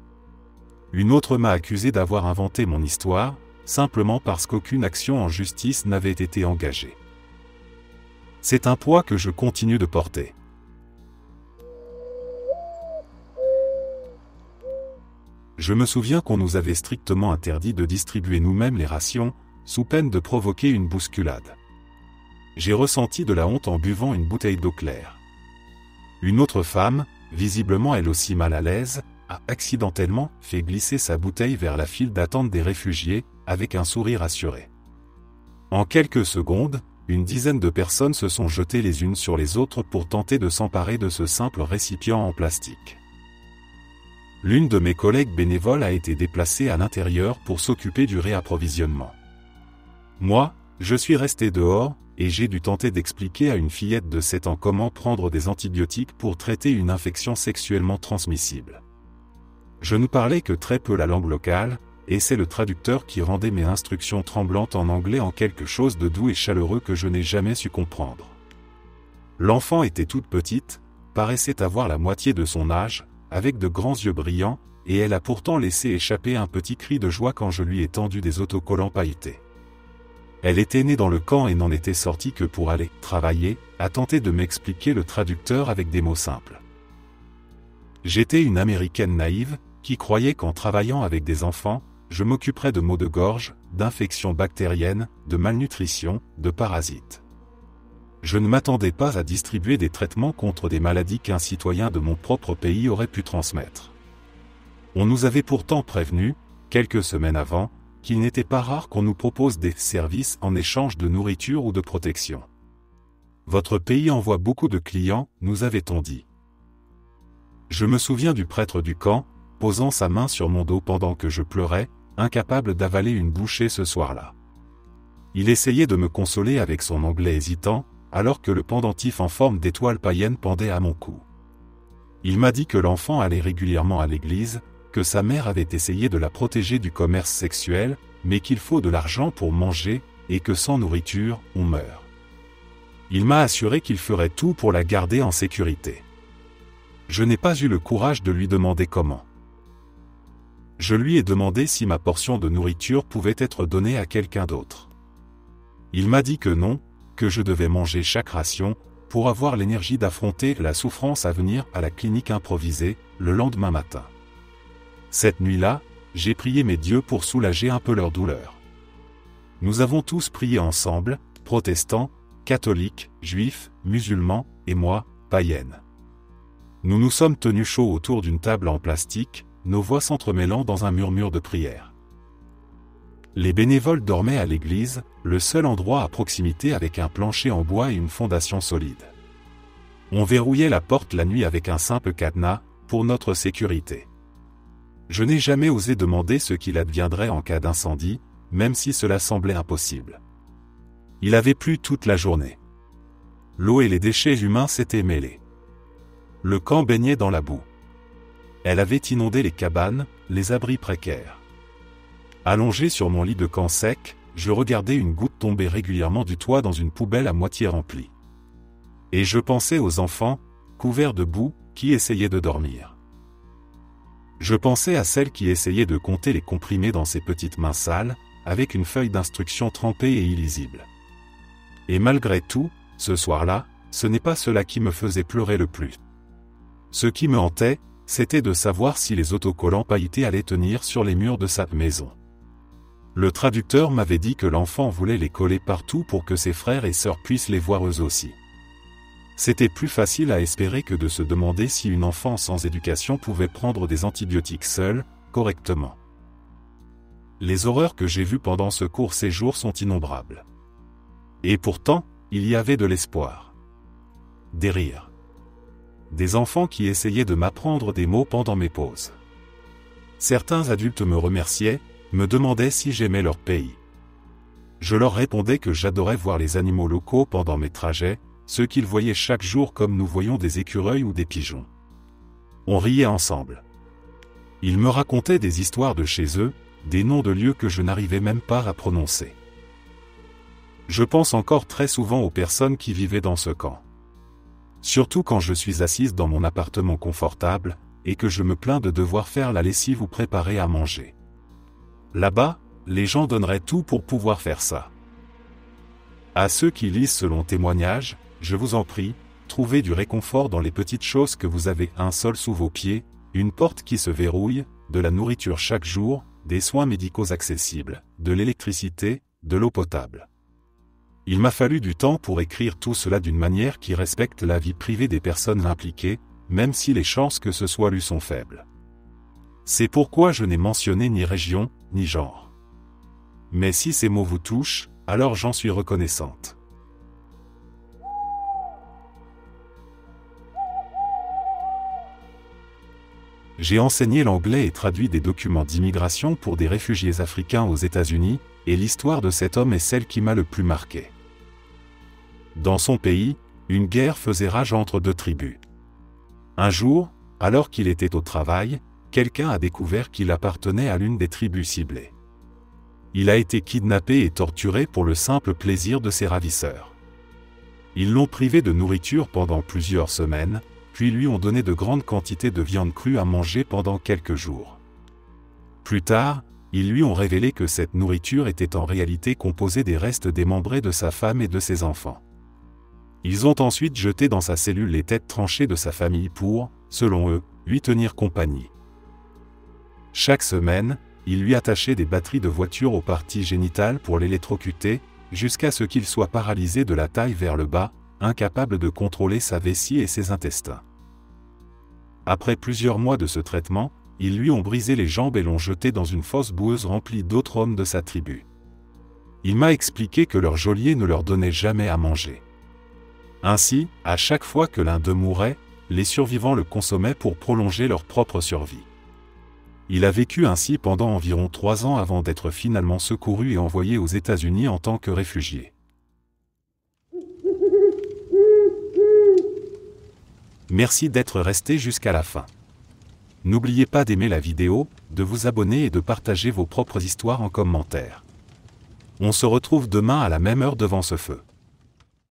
Speaker 1: Une autre m'a accusé d'avoir inventé mon histoire, simplement parce qu'aucune action en justice n'avait été engagée. C'est un poids que je continue de porter. Je me souviens qu'on nous avait strictement interdit de distribuer nous-mêmes les rations, sous peine de provoquer une bousculade. J'ai ressenti de la honte en buvant une bouteille d'eau claire. Une autre femme, visiblement elle aussi mal à l'aise, a accidentellement fait glisser sa bouteille vers la file d'attente des réfugiés, avec un sourire assuré. En quelques secondes, une dizaine de personnes se sont jetées les unes sur les autres pour tenter de s'emparer de ce simple récipient en plastique. L'une de mes collègues bénévoles a été déplacée à l'intérieur pour s'occuper du réapprovisionnement. Moi, je suis resté dehors, et j'ai dû tenter d'expliquer à une fillette de 7 ans comment prendre des antibiotiques pour traiter une infection sexuellement transmissible. Je ne parlais que très peu la langue locale, et c'est le traducteur qui rendait mes instructions tremblantes en anglais en quelque chose de doux et chaleureux que je n'ai jamais su comprendre. L'enfant était toute petite, paraissait avoir la moitié de son âge, avec de grands yeux brillants, et elle a pourtant laissé échapper un petit cri de joie quand je lui ai tendu des autocollants pailletés. Elle était née dans le camp et n'en était sortie que pour aller travailler, a tenté de m'expliquer le traducteur avec des mots simples. J'étais une Américaine naïve, qui croyait qu'en travaillant avec des enfants, je m'occuperais de maux de gorge, d'infections bactériennes, de malnutrition, de parasites. Je ne m'attendais pas à distribuer des traitements contre des maladies qu'un citoyen de mon propre pays aurait pu transmettre. On nous avait pourtant prévenu, quelques semaines avant, qu'il n'était pas rare qu'on nous propose des services en échange de nourriture ou de protection. Votre pays envoie beaucoup de clients, nous avait-on dit. Je me souviens du prêtre du camp, posant sa main sur mon dos pendant que je pleurais, incapable d'avaler une bouchée ce soir-là. Il essayait de me consoler avec son anglais hésitant, alors que le pendentif en forme d'étoile païenne pendait à mon cou. Il m'a dit que l'enfant allait régulièrement à l'église, que sa mère avait essayé de la protéger du commerce sexuel, mais qu'il faut de l'argent pour manger, et que sans nourriture, on meurt. Il m'a assuré qu'il ferait tout pour la garder en sécurité. Je n'ai pas eu le courage de lui demander comment. Je lui ai demandé si ma portion de nourriture pouvait être donnée à quelqu'un d'autre. Il m'a dit que non, que je devais manger chaque ration, pour avoir l'énergie d'affronter la souffrance à venir à la clinique improvisée, le lendemain matin. Cette nuit-là, j'ai prié mes dieux pour soulager un peu leur douleur. Nous avons tous prié ensemble, protestants, catholiques, juifs, musulmans, et moi, païenne. Nous nous sommes tenus chauds autour d'une table en plastique, nos voix s'entremêlant dans un murmure de prière. Les bénévoles dormaient à l'église, le seul endroit à proximité avec un plancher en bois et une fondation solide. On verrouillait la porte la nuit avec un simple cadenas, pour notre sécurité. Je n'ai jamais osé demander ce qu'il adviendrait en cas d'incendie, même si cela semblait impossible. Il avait plu toute la journée. L'eau et les déchets humains s'étaient mêlés. Le camp baignait dans la boue. Elle avait inondé les cabanes, les abris précaires. Allongé sur mon lit de camp sec, je regardais une goutte tomber régulièrement du toit dans une poubelle à moitié remplie. Et je pensais aux enfants, couverts de boue, qui essayaient de dormir. Je pensais à celle qui essayait de compter les comprimés dans ses petites mains sales, avec une feuille d'instruction trempée et illisible. Et malgré tout, ce soir-là, ce n'est pas cela qui me faisait pleurer le plus. Ce qui me hantait, c'était de savoir si les autocollants pailletés allaient tenir sur les murs de sa maison. Le traducteur m'avait dit que l'enfant voulait les coller partout pour que ses frères et sœurs puissent les voir eux aussi. C'était plus facile à espérer que de se demander si une enfant sans éducation pouvait prendre des antibiotiques seule, correctement. Les horreurs que j'ai vues pendant ce court séjour sont innombrables. Et pourtant, il y avait de l'espoir. Des rires. Des enfants qui essayaient de m'apprendre des mots pendant mes pauses. Certains adultes me remerciaient, me demandaient si j'aimais leur pays. Je leur répondais que j'adorais voir les animaux locaux pendant mes trajets, ceux qu'ils voyaient chaque jour comme nous voyons des écureuils ou des pigeons. On riait ensemble. Ils me racontaient des histoires de chez eux, des noms de lieux que je n'arrivais même pas à prononcer. Je pense encore très souvent aux personnes qui vivaient dans ce camp. Surtout quand je suis assise dans mon appartement confortable, et que je me plains de devoir faire la lessive ou préparer à manger. Là-bas, les gens donneraient tout pour pouvoir faire ça. À ceux qui lisent selon témoignage, je vous en prie, trouvez du réconfort dans les petites choses que vous avez: un sol sous vos pieds, une porte qui se verrouille, de la nourriture chaque jour, des soins médicaux accessibles, de l'électricité, de l'eau potable. Il m'a fallu du temps pour écrire tout cela d'une manière qui respecte la vie privée des personnes impliquées, même si les chances que ce soit lu sont faibles. C'est pourquoi je n'ai mentionné ni région, ni genre. Mais si ces mots vous touchent, alors j'en suis reconnaissante. J'ai enseigné l'anglais et traduit des documents d'immigration pour des réfugiés africains aux États-Unis, et l'histoire de cet homme est celle qui m'a le plus marqué. Dans son pays, une guerre faisait rage entre deux tribus. Un jour, alors qu'il était au travail, quelqu'un a découvert qu'il appartenait à l'une des tribus ciblées. Il a été kidnappé et torturé pour le simple plaisir de ses ravisseurs. Ils l'ont privé de nourriture pendant plusieurs semaines, puis lui ont donné de grandes quantités de viande crue à manger pendant quelques jours. Plus tard, ils lui ont révélé que cette nourriture était en réalité composée des restes démembrés de sa femme et de ses enfants. Ils ont ensuite jeté dans sa cellule les têtes tranchées de sa famille pour, selon eux, lui tenir compagnie. Chaque semaine, ils lui attachaient des batteries de voiture aux parties génitales pour l'électrocuter, jusqu'à ce qu'il soit paralysé de la taille vers le bas, incapable de contrôler sa vessie et ses intestins. Après plusieurs mois de ce traitement, ils lui ont brisé les jambes et l'ont jeté dans une fosse boueuse remplie d'autres hommes de sa tribu. Il m'a expliqué que leur geôlier ne leur donnait jamais à manger. Ainsi, à chaque fois que l'un d'eux mourait, les survivants le consommaient pour prolonger leur propre survie. Il a vécu ainsi pendant environ 3 ans avant d'être finalement secouru et envoyé aux États-Unis en tant que réfugié. Merci d'être resté jusqu'à la fin. N'oubliez pas d'aimer la vidéo, de vous abonner et de partager vos propres histoires en commentaire. On se retrouve demain à la même heure devant ce feu.